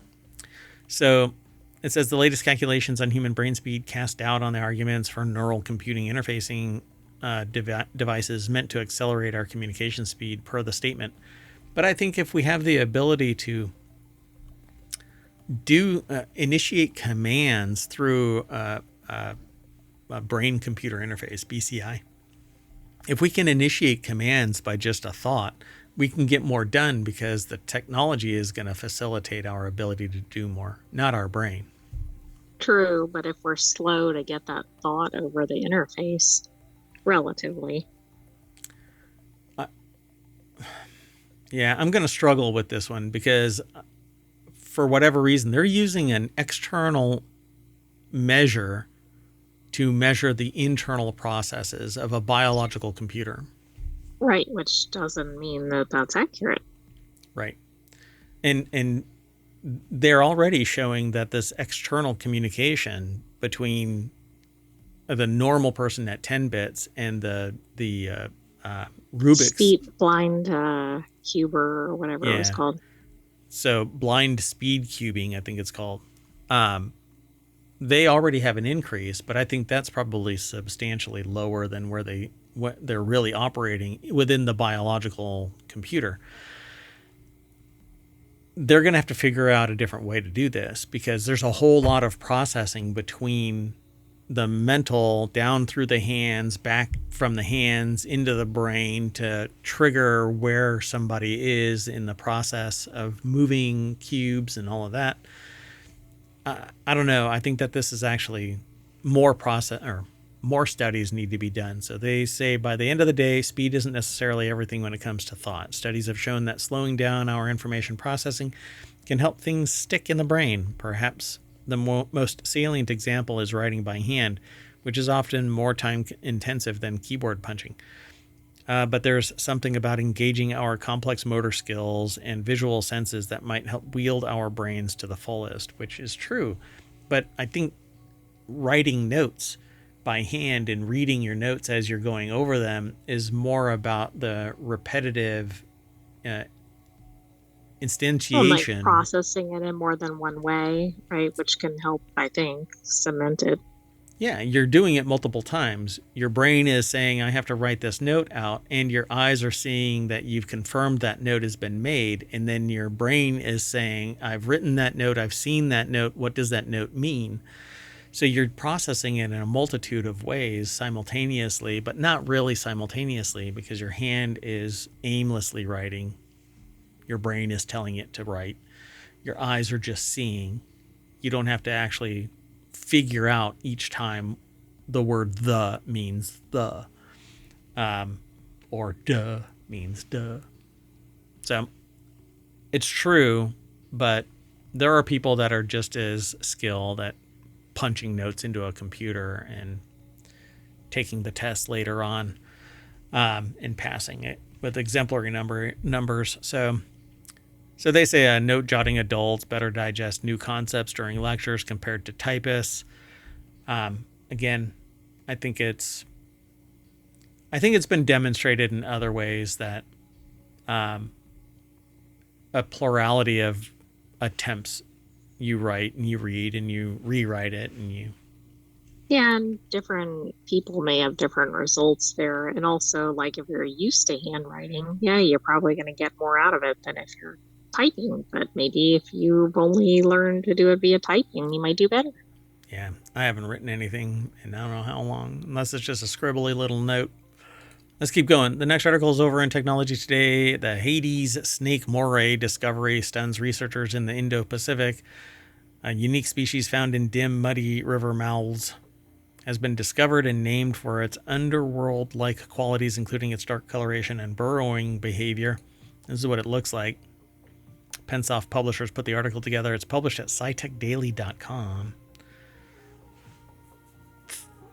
So it says the latest calculations on human brain speed cast doubt on the arguments for neural computing interfacing devices meant to accelerate our communication speed per the statement. But I think if we have the ability to initiate commands through a brain-computer interface, BCI, if we can initiate commands by just a thought, we can get more done because the technology is going to facilitate our ability to do more, not our brain. True, but if we're slow to get that thought over the interface, relatively. Yeah, I'm going to struggle with this one because for whatever reason, they're using an external measure to measure the internal processes of a biological computer. Right, which doesn't mean that that's accurate. Right. And they're already showing that this external communication between the normal person at 10 bits and the Rubik's blind cuber or whatever it was called. So blind speed cubing, I think it's called. They already have an increase, but I think that's probably substantially lower than what they're really operating within the biological computer. They're going to have to figure out a different way to do this because there's a whole lot of processing between the mental down through the hands, back from the hands into the brain to trigger where somebody is in the process of moving cubes and all of that. I don't know. I think that this is actually more more studies need to be done. So they say by the end of the day, speed isn't necessarily everything when it comes to thought. Studies have shown that slowing down our information processing can help things stick in the brain. Perhaps the most salient example is writing by hand, which is often more time intensive than keyboard punching. But there's something about engaging our complex motor skills and visual senses that might help wield our brains to the fullest, which is true. But I think writing notes by hand and reading your notes as you're going over them is more about the repetitive instantiation. Like processing it in more than one way, right? Which can help, I think, cement it. Yeah, you're doing it multiple times. Your brain is saying, I have to write this note out, and your eyes are seeing that you've confirmed that note has been made, and then your brain is saying, I've written that note, I've seen that note, what does that note mean? So you're processing it in a multitude of ways simultaneously, but not really simultaneously because your hand is aimlessly writing. Your brain is telling it to write. Your eyes are just seeing. You don't have to actually figure out each time the word the means the, or duh means duh. So it's true, but there are people that are just as skilled at punching notes into a computer and taking the test later on and passing it with exemplary numbers. So they say note jotting adults better digest new concepts during lectures compared to typists. Again, I think it's been demonstrated in other ways that a plurality of attempts, you write and you read and you rewrite it and you. Yeah, and different people may have different results there. And also, like if you're used to handwriting, yeah, you're probably going to get more out of it than if you're typing. But maybe if you've only learned to do it via typing, you might do better. Yeah, I haven't written anything in I don't know how long, unless it's just a scribbly little note. Let's keep going. The next article is over in Technology Today. The Hades snake moray discovery stuns researchers in the Indo-Pacific. A unique species found in dim, muddy river mouths has been discovered and named for its underworld-like qualities, including its dark coloration and burrowing behavior. This is what it looks like. Pensoft Publishers put the article together. It's published at scitechdaily.com.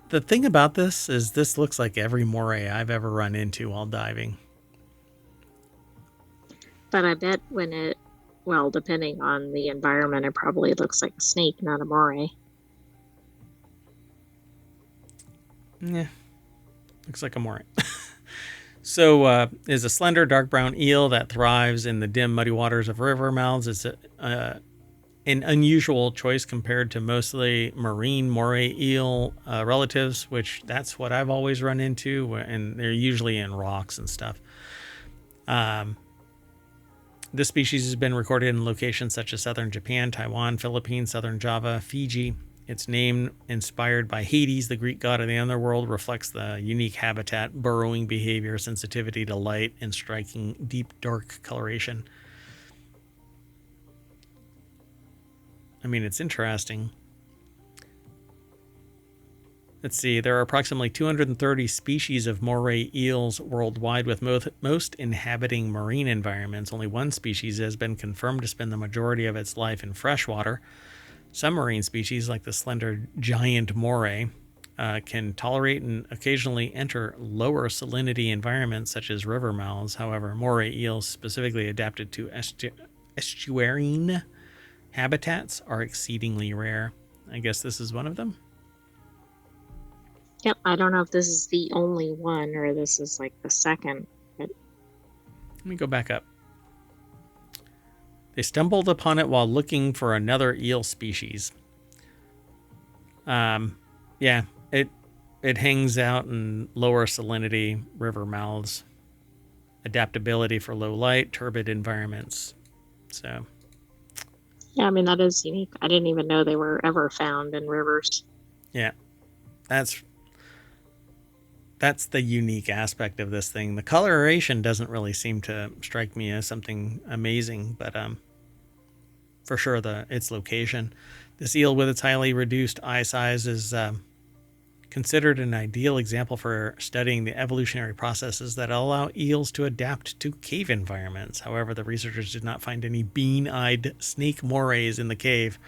The thing about this is this looks like every moray I've ever run into while diving. But I bet well, depending on the environment, it probably looks like a snake, not a moray. Yeah, looks like a moray. So is a slender dark brown eel that thrives in the dim muddy waters of river mouths. It's an unusual choice compared to mostly marine moray eel relatives, which that's what I've always run into, and they're usually in rocks and stuff. This species has been recorded in locations such as southern Japan, Taiwan, Philippines, southern Java, Fiji. Its name, inspired by Hades, the Greek god of the underworld, reflects the unique habitat, burrowing behavior, sensitivity to light, and striking deep dark coloration. I mean, it's interesting. Let's see. There are approximately 230 species of moray eels worldwide, with most inhabiting marine environments. Only one species has been confirmed to spend the majority of its life in freshwater. Some marine species, like the slender giant moray, can tolerate and occasionally enter lower salinity environments such as river mouths. However, moray eels specifically adapted to estuarine habitats are exceedingly rare. I guess this is one of them. Yep, I don't know if this is the only one or this is like the second. But let me go back up. They stumbled upon it while looking for another eel species. Yeah, it hangs out in lower salinity river mouths. Adaptability for low light, turbid environments. So. Yeah, I mean, that is unique. I didn't even know they were ever found in rivers. Yeah, that's the unique aspect of this thing. The coloration doesn't really seem to strike me as something amazing, but for sure its location. This eel with its highly reduced eye size is considered an ideal example for studying the evolutionary processes that allow eels to adapt to cave environments. However, the researchers did not find any bean-eyed snake morays in the cave.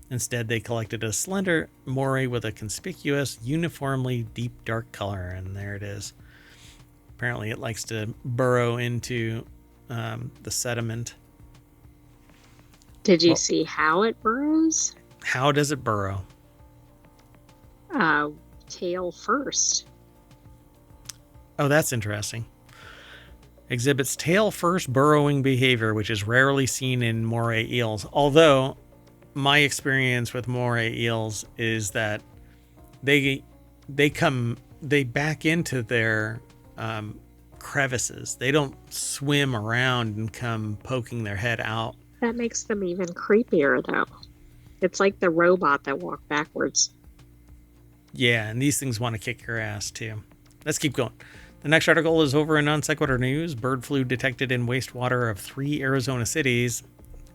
Instead, they collected a slender moray with a conspicuous, uniformly deep dark color, and there it is. Apparently, it likes to burrow into the sediment. Did you see how it burrows? How does it burrow? Tail first. Oh, that's interesting. Exhibits tail first burrowing behavior, which is rarely seen in moray eels. Although, my experience with moray eels is that they back into their crevices. They don't swim around and come poking their head out. That makes them even creepier, though. It's like the robot that walked backwards. Yeah, and these things want to kick your ass, too. Let's keep going. The next article is over in Non Sequitur News. Bird flu detected in wastewater of 3 Arizona cities,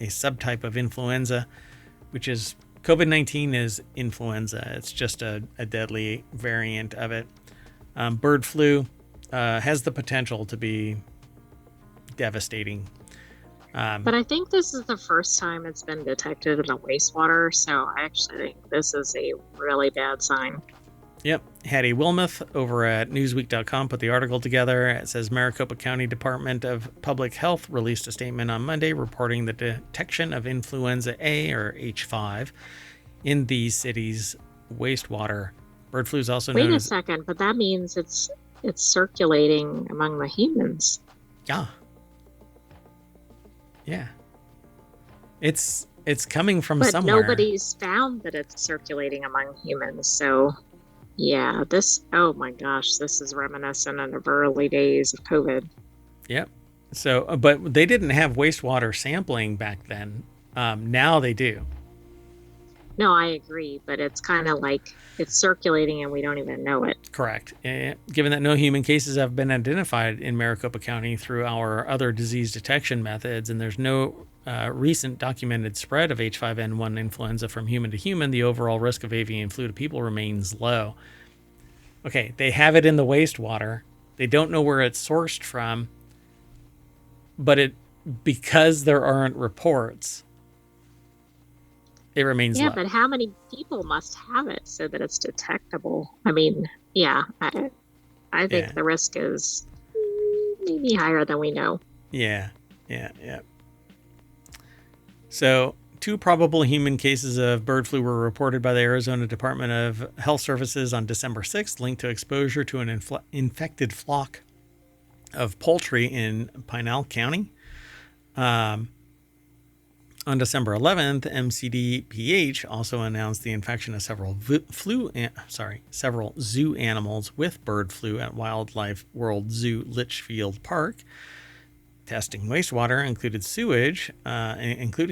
a subtype of influenza, which is COVID-19 is influenza. It's just a deadly variant of it. Bird flu has the potential to be devastating. But I think this is the first time it's been detected in the wastewater, so I actually think this is a really bad sign. Yep. Hattie Wilmoth over at Newsweek.com put the article together. It says Maricopa County Department of Public Health released a statement on Monday reporting the detection of influenza A, or H5, in these cities' wastewater. Bird flu is also known as... Wait a second, but that means it's circulating among the humans. Yeah. Yeah. It's coming from somewhere. But nobody's found that it's circulating among humans, so... Yeah, oh my gosh, this is reminiscent of early days of COVID. Yep. So, but they didn't have wastewater sampling back then. Now they do. No, I agree, but it's kind of like it's circulating and we don't even know it. Correct. Given that no human cases have been identified in Maricopa County through our other disease detection methods, and there's no recent documented spread of H5N1 influenza from human to human, the overall risk of avian flu to people remains low. Okay, they have it in the wastewater. They don't know where it's sourced from, but because there aren't reports, it remains low. Yeah, but how many people must have it so that it's detectable? I mean, yeah, I think the risk is maybe higher than we know. Yeah. So, 2 probable human cases of bird flu were reported by the Arizona Department of Health Services on December 6th, linked to exposure to an infected flock of poultry in Pinal County. On December 11th, MCDPH also announced the infection of several zoo animals with bird flu at Wildlife World Zoo Litchfield Park. Testing wastewater, including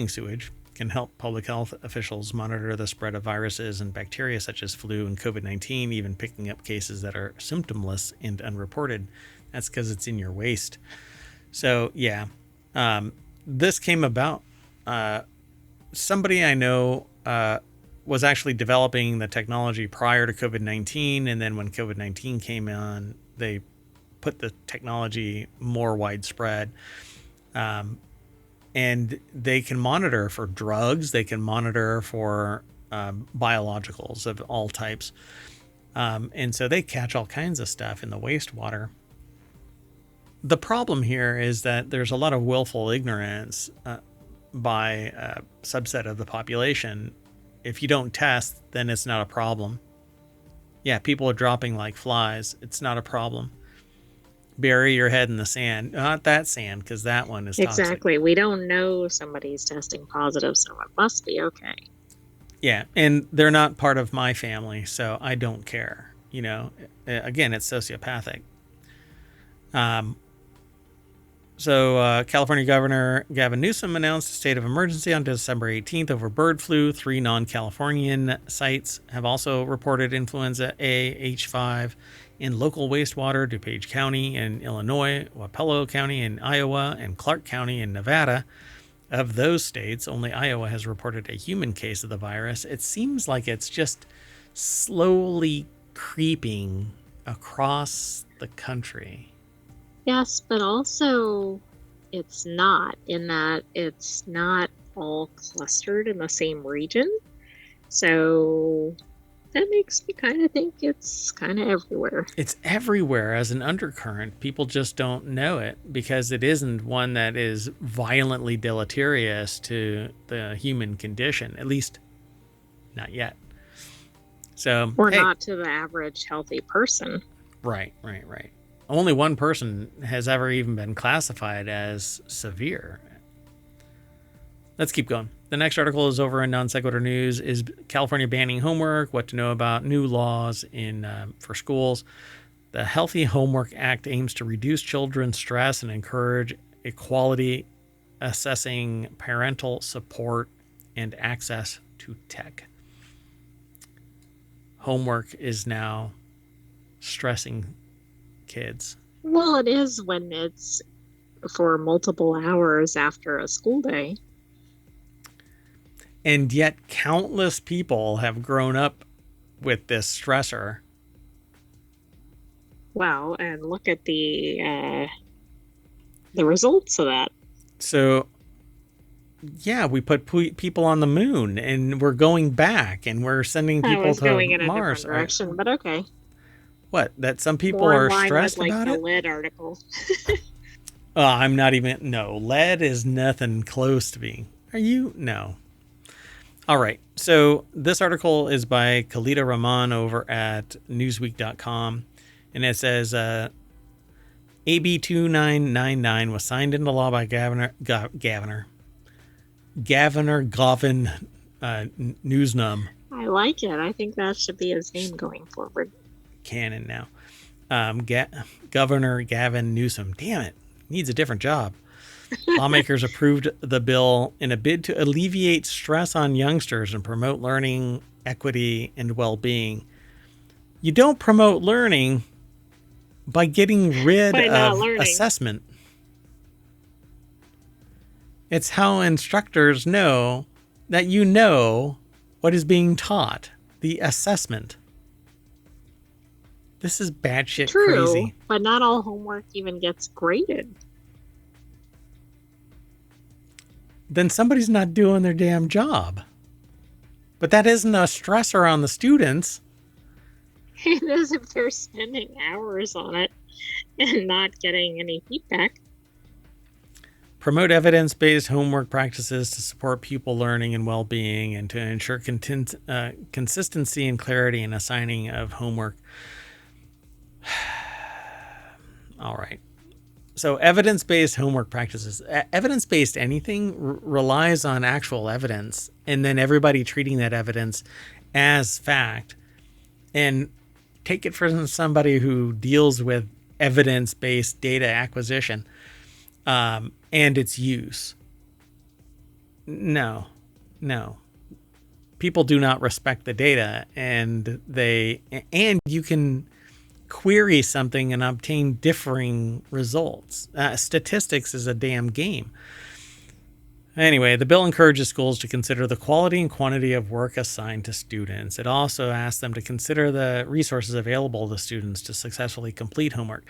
sewage, can help public health officials monitor the spread of viruses and bacteria such as flu and COVID-19, even picking up cases that are symptomless and unreported. That's because it's in your waste. So, yeah, this came about. Somebody I know was actually developing the technology prior to COVID-19, and then when COVID-19 came on, they put the technology more widespread. And they can monitor for drugs. They can monitor for biologicals of all types. And so they catch all kinds of stuff in the wastewater. The problem here is that there's a lot of willful ignorance by a subset of the population. If you don't test, then it's not a problem. Yeah, people are dropping like flies. It's not a problem. Bury your head in the sand. Not that sand, because that one is toxic. Exactly. We don't know somebody's testing positive, so it must be okay. Yeah, and they're not part of my family, so I don't care. You know, again, it's sociopathic. So California Governor Gavin Newsom announced a state of emergency on December 18th over bird flu. 3 non-Californian sites have also reported influenza A H5 in local wastewater: DuPage County in Illinois, Wapello County in Iowa, and Clark County in Nevada. Of those states, only Iowa has reported a human case of the virus. It seems like it's just slowly creeping across the country. Yes, but also it's not, in that it's not all clustered in the same region. So that makes me kind of think it's kind of everywhere. It's everywhere as an undercurrent. People just don't know it because it isn't one that is violently deleterious to the human condition, at least not yet. So, Or hey, not to the average healthy person. Right. Only one person has ever even been classified as severe. Let's keep going. The next article is over in Non Sequitur News. Is California banning homework? What to know about new laws for schools. The Healthy Homework Act aims to reduce children's stress and encourage equality, assessing parental support and access to tech. Homework is now stressing kids. Well, it is when it's for multiple hours after a school day. And yet countless people have grown up with this stressor. Wow, and look at the results of that. So, yeah, we put people on the moon, and we're going back, and we're sending people to Mars. I was going in a different direction, but okay. What? That some people More are in line stressed with, like, about the it? lead article. I'm not even. No, lead is nothing close to being. Are you? No. All right. So this article is by Khalida Rahman over at Newsweek.com, and it says AB 2999 was signed into law by Governor Gavin Newsom. I like it. I think that should be his name going forward. Canon now. Governor Gavin Newsom. Damn it. Needs a different job. Lawmakers approved the bill in a bid to alleviate stress on youngsters and promote learning, equity, and well-being. You don't promote learning by getting rid of assessment. It's how instructors know that you know what is being taught. The assessment. This is batshit crazy. But not all homework even gets graded. Then somebody's not doing their damn job. But that isn't a stressor on the students. It is if they're spending hours on it and not getting any feedback. Promote evidence-based homework practices to support pupil learning and well-being, and to ensure consistency and clarity in assigning of homework. All right. So evidence-based homework practices. Evidence-based anything relies on actual evidence, and then everybody treating that evidence as fact. And take it from somebody who deals with evidence-based data acquisition and its use. No. People do not respect the data, and you can query something and obtain differing results. Statistics is a damn game. Anyway, the bill encourages schools to consider the quality and quantity of work assigned to students. It also asks them to consider the resources available to students to successfully complete homework.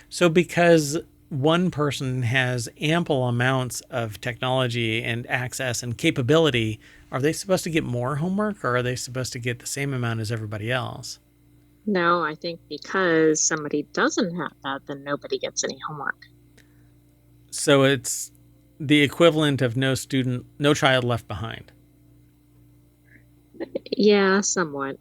So because one person has ample amounts of technology and access and capability, are they supposed to get more homework, or are they supposed to get the same amount as everybody else? No, I think because somebody doesn't have that, then nobody gets any homework. So it's the equivalent of no child left behind. Yeah, somewhat.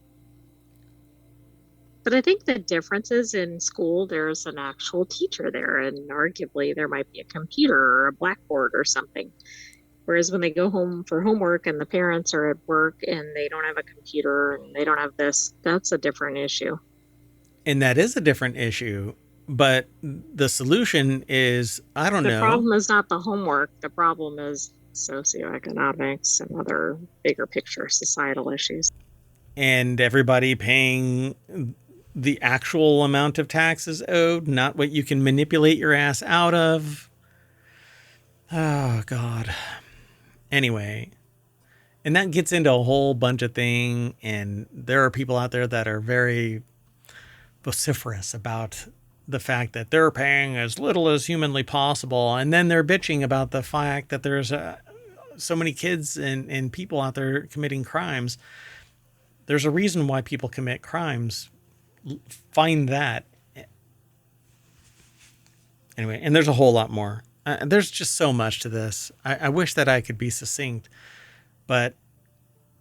But I think the difference is in school, there's an actual teacher there, and arguably there might be a computer or a blackboard or something. Whereas when they go home for homework and the parents are at work and they don't have a computer and they don't have this, that's a different issue. And that is a different issue. But the solution is, I don't know. The problem is not the homework. The problem is socioeconomics and other bigger picture societal issues. And everybody paying the actual amount of taxes owed, not what you can manipulate your ass out of. Oh, God. Anyway, and that gets into a whole bunch of things, and there are people out there that are very vociferous about the fact that they're paying as little as humanly possible, and then they're bitching about the fact that there's so many kids and people out there committing crimes. There's a reason why people commit crimes. Find that. Anyway, and there's a whole lot more. There's just so much to this. I wish that I could be succinct, but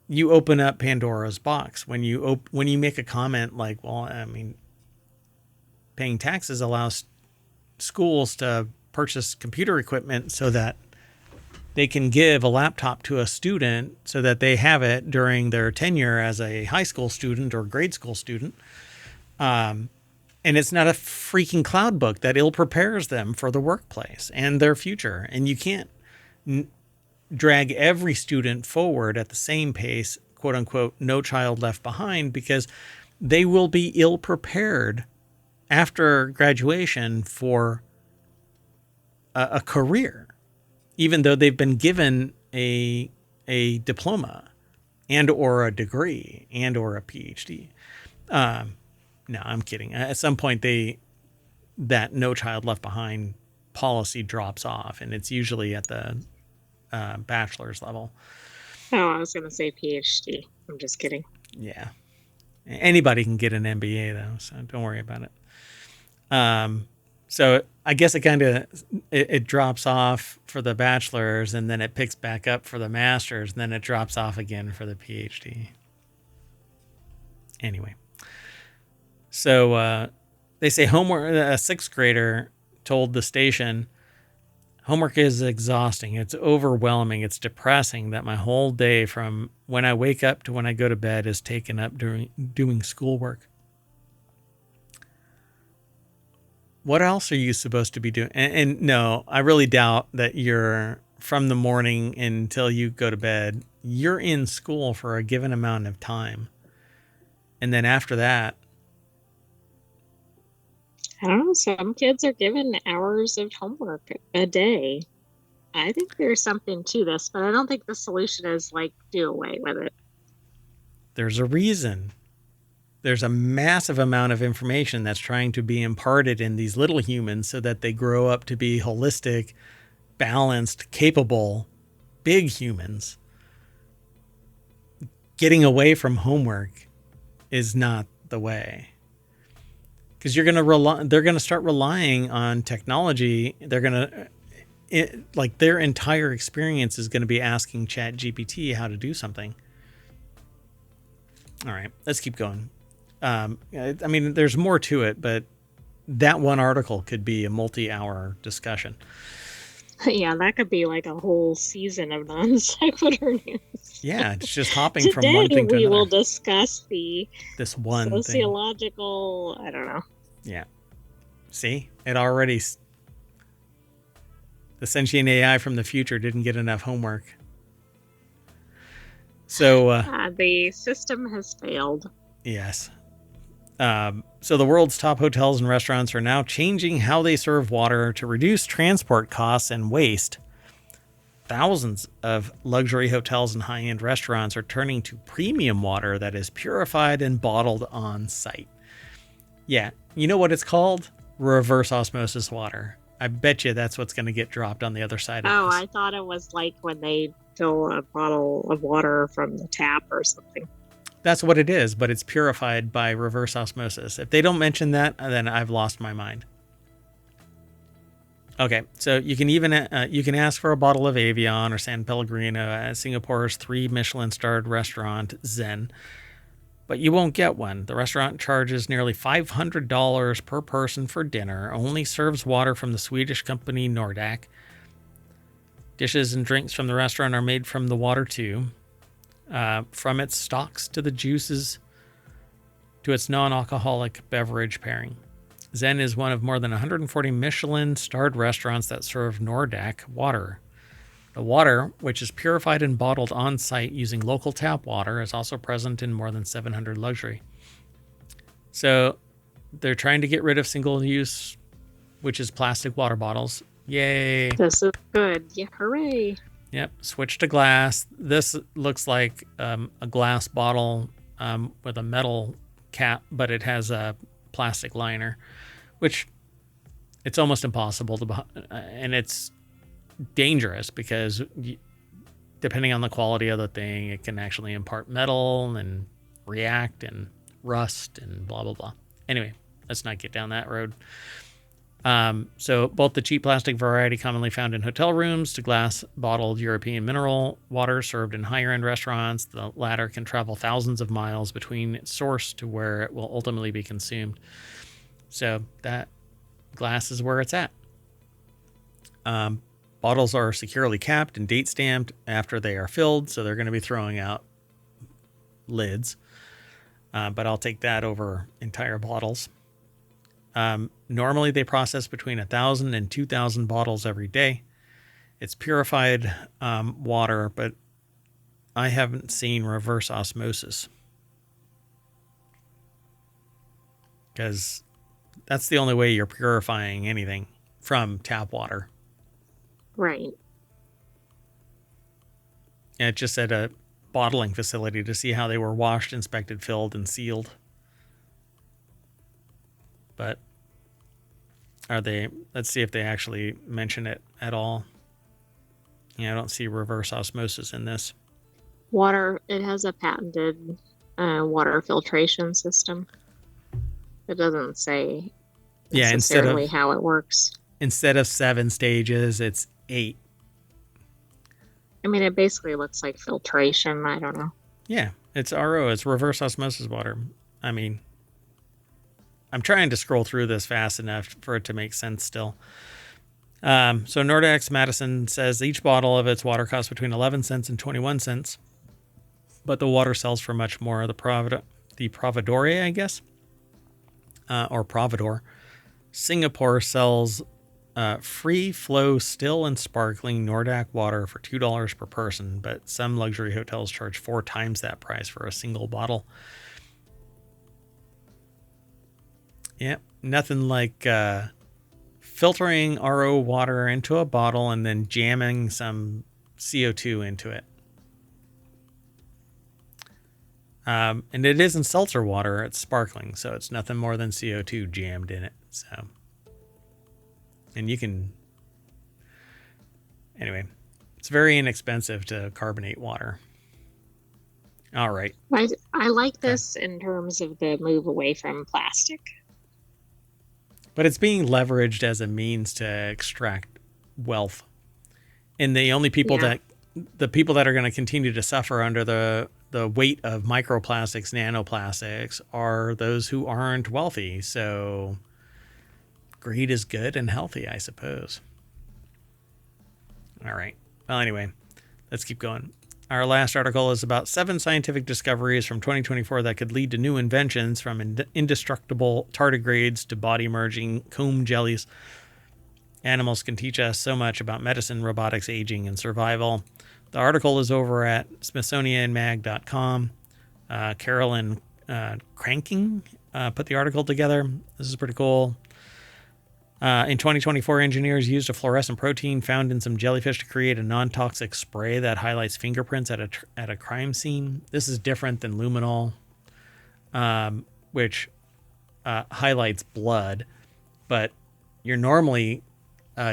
you open up Pandora's box when you make a comment like, well, I mean, paying taxes allows schools to purchase computer equipment so that they can give a laptop to a student so that they have it during their tenure as a high school student or grade school student. And it's not a freaking cloud book that ill prepares them for the workplace and their future. And you can't drag every student forward at the same pace, quote unquote, no child left behind, because they will be ill prepared after graduation for a career, even though they've been given a diploma and or a degree and or a PhD. No, I'm kidding. At some point, that no child left behind policy drops off, and it's usually at the bachelor's level. Oh, I was going to say PhD. I'm just kidding. Yeah. Anybody can get an MBA, though, so don't worry about it. So I guess it drops off for the bachelor's, and then it picks back up for the master's, and then it drops off again for the PhD. Anyway. So they say homework. A sixth grader told the station, homework is exhausting. It's overwhelming. It's depressing that my whole day from when I wake up to when I go to bed is taken up doing schoolwork. What else are you supposed to be doing? And no, I really doubt that you're from the morning until you go to bed. You're in school for a given amount of time. And then after that, I don't know. Some kids are given hours of homework a day. I think there's something to this, but I don't think the solution is like do away with it. There's a reason. There's a massive amount of information that's trying to be imparted in these little humans so that they grow up to be holistic, balanced, capable, big humans. Getting away from homework is not the way. Because they're going to start relying on technology. They're going to, like, their entire experience is going to be asking ChatGPT how to do something. All right, let's keep going. I mean, there's more to it, but that one article could be a multi-hour discussion. Yeah, that could be like a whole season of Non Sequitur news. Yeah, it's just hopping from one thing to another. Today we will discuss this one sociological thing. I don't know. Yeah. See? It already... The sentient AI from the future didn't get enough homework. So... the system has failed. Yes. So the world's top hotels and restaurants are now changing how they serve water to reduce transport costs and waste. Thousands of luxury hotels and high-end restaurants are turning to premium water that is purified and bottled on site. Yeah, you know what it's called? Reverse osmosis water. I bet you that's what's going to get dropped on the other side of this. Oh, I thought it was like when they fill a bottle of water from the tap or something. That's what it is, but it's purified by reverse osmosis. If they don't mention that, then I've lost my mind. Okay, so you can even you can ask for a bottle of Evian or San Pellegrino at Singapore's 3 Michelin-starred restaurant, Zen, but you won't get one. The restaurant charges nearly $500 per person for dinner, only serves water from the Swedish company Nordic. Dishes and drinks from the restaurant are made from the water too. From its stocks to the juices to its non-alcoholic beverage pairing. Zen is one of more than 140 Michelin-starred restaurants that serve Nordic water. The water, which is purified and bottled on-site using local tap water, is also present in more than 700 luxury. So they're trying to get rid of single-use, which is plastic water bottles. Yay! This is good. Yeah, hooray! Yep, switch to glass. This looks like a glass bottle with a metal cap, but it has a plastic liner, which it's almost impossible to, and it's dangerous because depending on the quality of the thing, it can actually impart metal and react and rust and blah, blah, blah. Anyway, let's not get down that road. So both the cheap plastic variety commonly found in hotel rooms to glass bottled European mineral water served in higher end restaurants, the latter can travel thousands of miles between its source to where it will ultimately be consumed. So that glass is where it's at. Bottles are securely capped and date stamped after they are filled, so they're going to be throwing out lids. But I'll take that over entire bottles. Normally they process between 1,000 and 2,000 bottles every day. It's purified water, but I haven't seen reverse osmosis, because that's the only way you're purifying anything from tap water. Right. And it just said a bottling facility to see how they were washed, inspected, filled, and sealed. But are they, let's see if they actually mention it at all. Yeah, I don't see reverse osmosis in this. Water, it has a patented water filtration system. It doesn't say necessarily how it works. Instead of 7 stages, it's 8. I mean, it basically looks like filtration. I don't know. Yeah, it's RO. It's reverse osmosis water. I mean, I'm trying to scroll through this fast enough for it to make sense still. So Nordex Madison says each bottle of its water costs between 11 cents and 21 cents, but the water sells for much more. The Providore, I guess, or Providor. Singapore sells free flow still and sparkling Nordic water for $2 per person, but some luxury hotels charge 4 times that price for a single bottle. Yep, nothing like filtering RO water into a bottle and then jamming some CO2 into it. And it isn't seltzer water, it's sparkling, so it's nothing more than CO2 jammed in it. So, and you can, anyway, it's very inexpensive to carbonate water. All right. I like this in terms of the move away from plastic. But it's being leveraged as a means to extract wealth. And the only people the people that are going to continue to suffer under the weight of microplastics, nanoplastics, are those who aren't wealthy. So greed is good and healthy, I suppose. All right. Well, anyway, let's keep going. Our last article is about 7 scientific discoveries from 2024 that could lead to new inventions, from indestructible tardigrades to body-merging comb jellies. Animals can teach us so much about medicine, robotics, aging, and survival. The article is over at smithsonianmag.com. Carolyn Cranking put the article together. This is pretty cool. In 2024, engineers used a fluorescent protein found in some jellyfish to create a non-toxic spray that highlights fingerprints at a crime scene. This is different than luminol, which highlights blood, but you're normally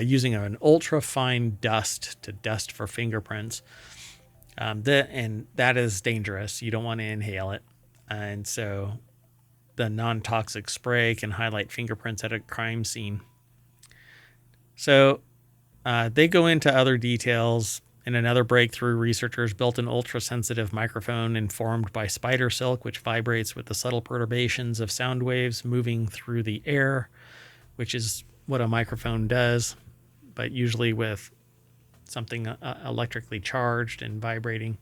using an ultra-fine dust to dust for fingerprints. And that is dangerous. You don't want to inhale it. And so the non-toxic spray can highlight fingerprints at a crime scene. So they go into other details. In another breakthrough, researchers built an ultra-sensitive microphone informed by spider silk, which vibrates with the subtle perturbations of sound waves moving through the air, which is what a microphone does, but usually with something electrically charged and vibrating.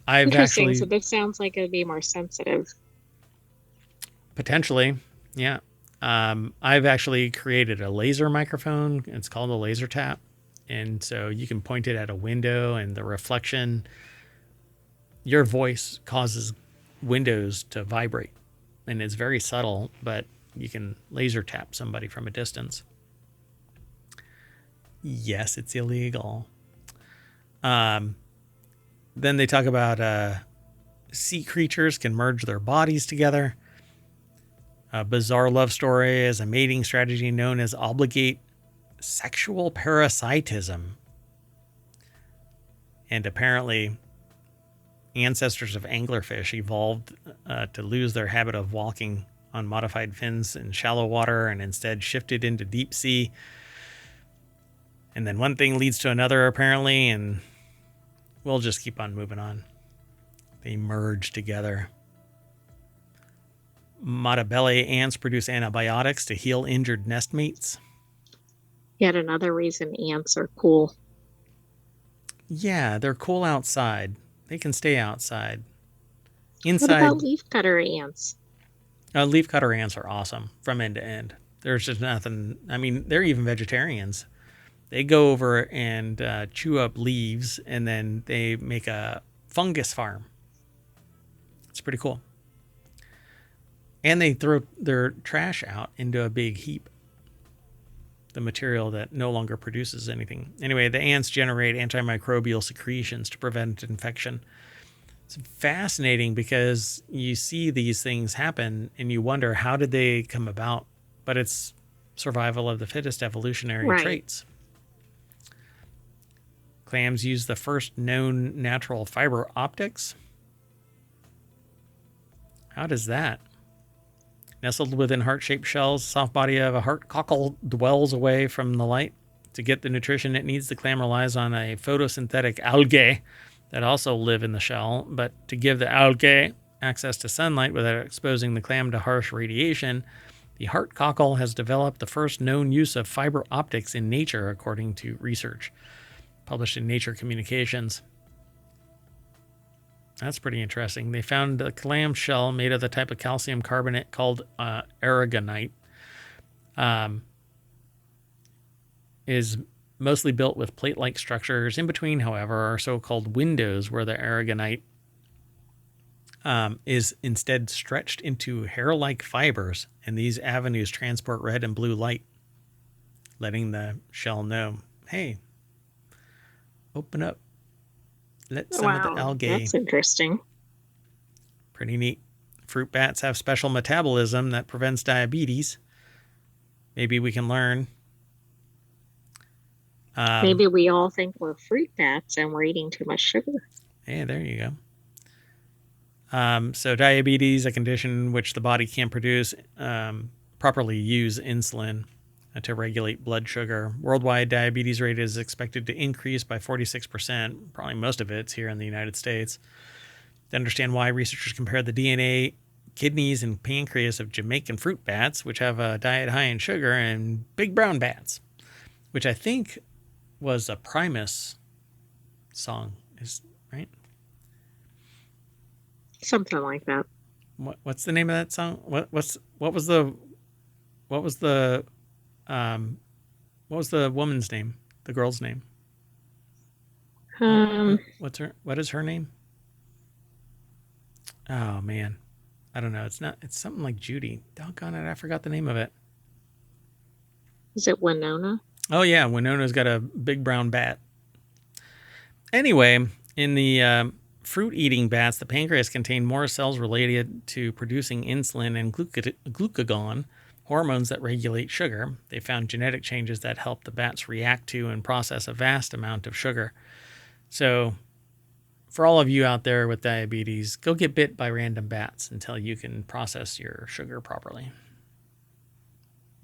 Interesting. So this sounds like it'd be more sensitive. Potentially, yeah. I've actually created a laser microphone. It's called a laser tap. And so you can point it at a window, and the reflection, your voice causes windows to vibrate. And it's very subtle, but you can laser tap somebody from a distance. Yes, it's illegal. Then they talk about sea creatures can merge their bodies together. A bizarre love story is a mating strategy known as obligate sexual parasitism. And apparently, ancestors of anglerfish evolved to lose their habit of walking on modified fins in shallow water and instead shifted into deep sea. And then one thing leads to another, apparently, and we'll just keep on moving on. They merge together. Matabele ants produce antibiotics to heal injured nestmates. Yet another reason ants are cool. Yeah, they're cool outside. They can stay outside. Inside, what about leafcutter ants? Leafcutter ants are awesome from end to end. There's just nothing. I mean, they're even vegetarians. They go over and chew up leaves, and then they make a fungus farm. It's pretty cool. And they throw their trash out into a big heap. The material that no longer produces anything. Anyway, the ants generate antimicrobial secretions to prevent infection. It's fascinating because you see these things happen and you wonder, how did they come about? But it's survival of the fittest evolutionary traits. Clams use the first known natural fiber optics. How does that? Nestled within heart-shaped shells, soft body of a heart cockle dwells away from the light. To get the nutrition it needs, the clam relies on a photosynthetic algae that also live in the shell. But to give the algae access to sunlight without exposing the clam to harsh radiation, the heart cockle has developed the first known use of fiber optics in nature, according to research published in Nature Communications. That's pretty interesting. They found a clam shell made of the type of calcium carbonate called aragonite. Is mostly built with plate-like structures. In between, however, are so-called windows where the aragonite is instead stretched into hair-like fibers, and these avenues transport red and blue light, letting the shell know, hey, open up. Let some of the algae. That's interesting. Pretty neat. Fruit bats have special metabolism that prevents diabetes. Maybe we can learn. Maybe we all think we're fruit bats and we're eating too much sugar. Hey, there you go. So diabetes, a condition in which the body can't produce, properly use insulin to regulate blood sugar. Worldwide diabetes rate is expected to increase by 46%. Probably most of it's here in the United States. To understand why, researchers compared the DNA, kidneys, and pancreas of Jamaican fruit bats, which have a diet high in sugar, and big brown bats, which I think was a Primus song, is right? Something like that. What's the name of that song? What was the woman's name? The girl's name? What is her name? Oh man, I don't know. It's something like Judy. Doggone it, I forgot the name of it. Is it Winona? Oh yeah, Winona's got a big brown bat. Anyway, in the fruit-eating bats, the pancreas contained more cells related to producing insulin and glucagon, hormones that regulate sugar. They found genetic changes that help the bats react to and process a vast amount of sugar. So, for all of you out there with diabetes, go get bit by random bats until you can process your sugar properly.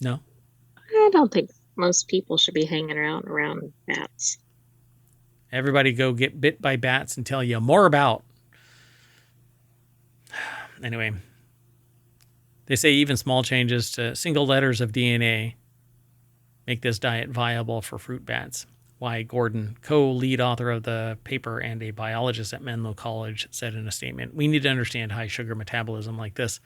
No? I don't think most people should be hanging around bats. Everybody go get bit by bats and tell you more about. Anyway, they say even small changes to single letters of DNA make this diet viable for fruit bats. Y. Gordon, co-lead author of the paper and a biologist at Menlo College, said in a statement, "We need to understand high sugar metabolism like this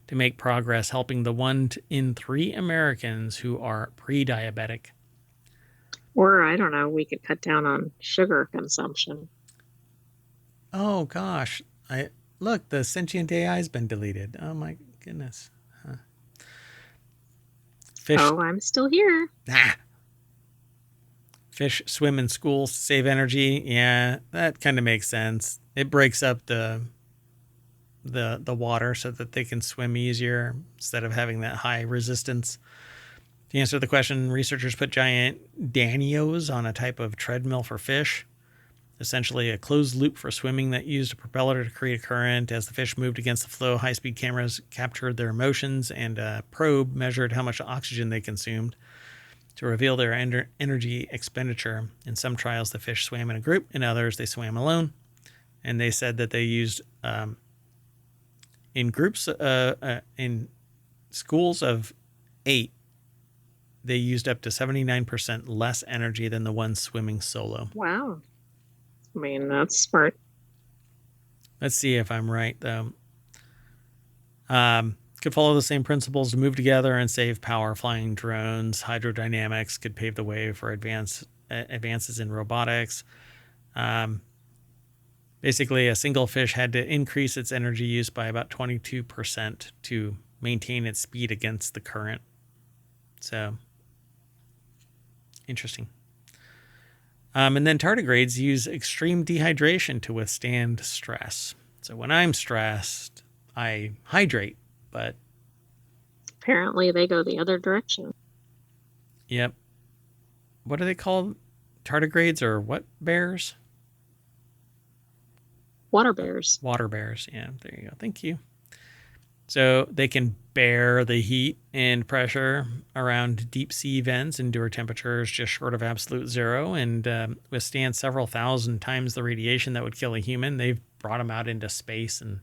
to make progress helping the 1 in 3 Americans who are pre-diabetic." Or, I don't know, we could cut down on sugar consumption. Oh, gosh. Look, the sentient AI's been deleted. Oh, my goodness. Huh. Fish. Oh, I'm still here. Fish swim in schools to save energy. Yeah, that kind of makes sense. It breaks up the the water so that they can swim easier instead of having that high resistance. To answer the question, researchers put giant danios on a type of treadmill for fish, essentially a closed loop for swimming that used a propeller to create a current. As the fish moved against the flow, high-speed cameras captured their motions, and a probe measured how much oxygen they consumed to reveal their energy expenditure. In some trials, the fish swam in a group. In others, they swam alone. And they said that they used, in groups, in schools of 8, they used up to 79% less energy than the ones swimming solo. Wow. I mean, that's smart. Let's see if I'm right, though. Could follow the same principles to move together and save power. Flying drones, hydrodynamics could pave the way for advances in robotics. Basically, a single fish had to increase its energy use by about 22% to maintain its speed against the current. So, interesting. And then tardigrades use extreme dehydration to withstand stress. So when I'm stressed, I hydrate, but... Apparently they go the other direction. Yep. What are they called? Tardigrades or what bears? Water bears. Water bears, yeah, there you go. Thank you. So they can bear the heat and pressure around deep sea vents, endure temperatures just short of absolute zero, and withstand several thousand times the radiation that would kill a human. They've brought them out into space and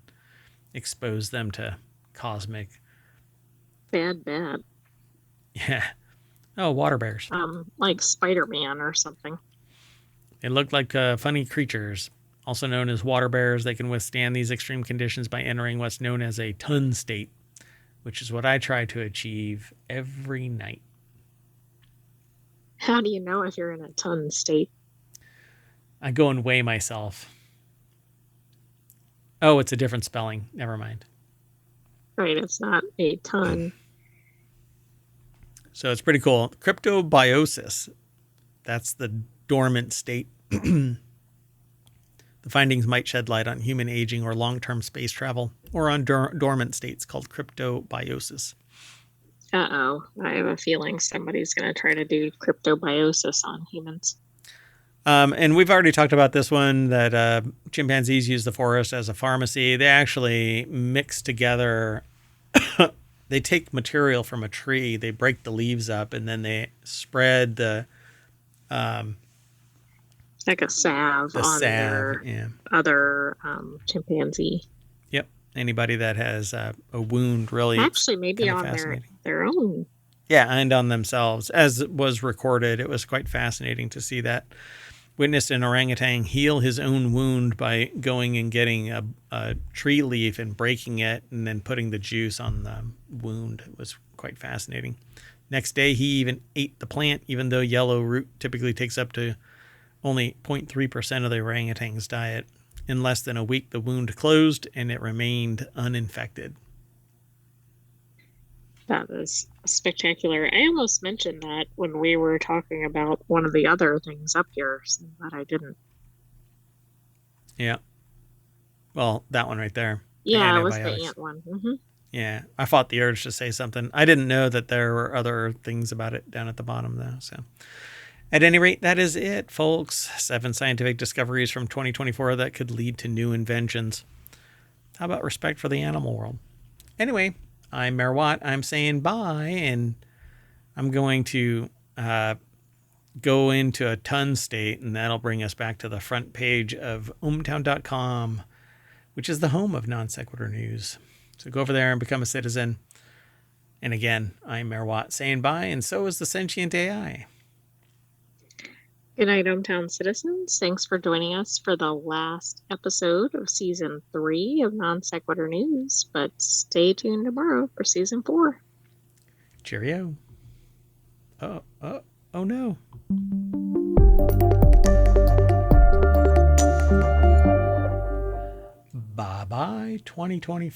exposed them to cosmic... Bad. Yeah. Oh, water bears. Like Spider-Man or something. They look like funny creatures. Also known as water bears, they can withstand these extreme conditions by entering what's known as a ton state, which is what I try to achieve every night. How do you know if you're in a ton state? I go and weigh myself. Oh, it's a different spelling. Never mind. Right, it's not a ton. So it's pretty cool. Cryptobiosis. That's the dormant state. The findings might shed light on human aging or long-term space travel, or on dormant states called cryptobiosis. Uh-oh. I have a feeling somebody's going to try to do cryptobiosis on humans. And we've already talked about this one, that chimpanzees use the forest as a pharmacy. They actually mix together... They take material from a tree, they break the leaves up, and then they spread the... like a salve on their other chimpanzee. Yep. Anybody that has a wound, really. Actually, maybe on their own. Yeah, and on themselves. As was recorded, it was quite fascinating to see that. Witnessed an orangutan heal his own wound by going and getting a tree leaf and breaking it and then putting the juice on the wound. It was quite fascinating. Next day, he even ate the plant, even though yellow root typically takes up to only 0.3% of the orangutan's diet. In less than a week, the wound closed and it remained uninfected. That is spectacular. I almost mentioned that when we were talking about one of the other things up here, but I didn't. Yeah. Well, that one right there. Yeah, it was the ant one. Mm-hmm. Yeah, I fought the urge to say something. I didn't know that there were other things about it down at the bottom, though. So, at any rate, that is it, folks. 7 scientific discoveries from 2024 that could lead to new inventions. How about respect for the animal world? Anyway, I'm Mayor Watt. I'm saying bye, and I'm going to go into a ton state, and that'll bring us back to the front page of ohmtown.com, which is the home of Non Sequitur News. So go over there and become a citizen. And again, I'm Mayor Watt saying bye, and so is the sentient AI. Good night, Ohmtown citizens. Thanks for joining us for the last episode of Season 3 of Non Sequitur News, but stay tuned tomorrow for Season 4. Cheerio. Oh no. Bye-bye, 2024.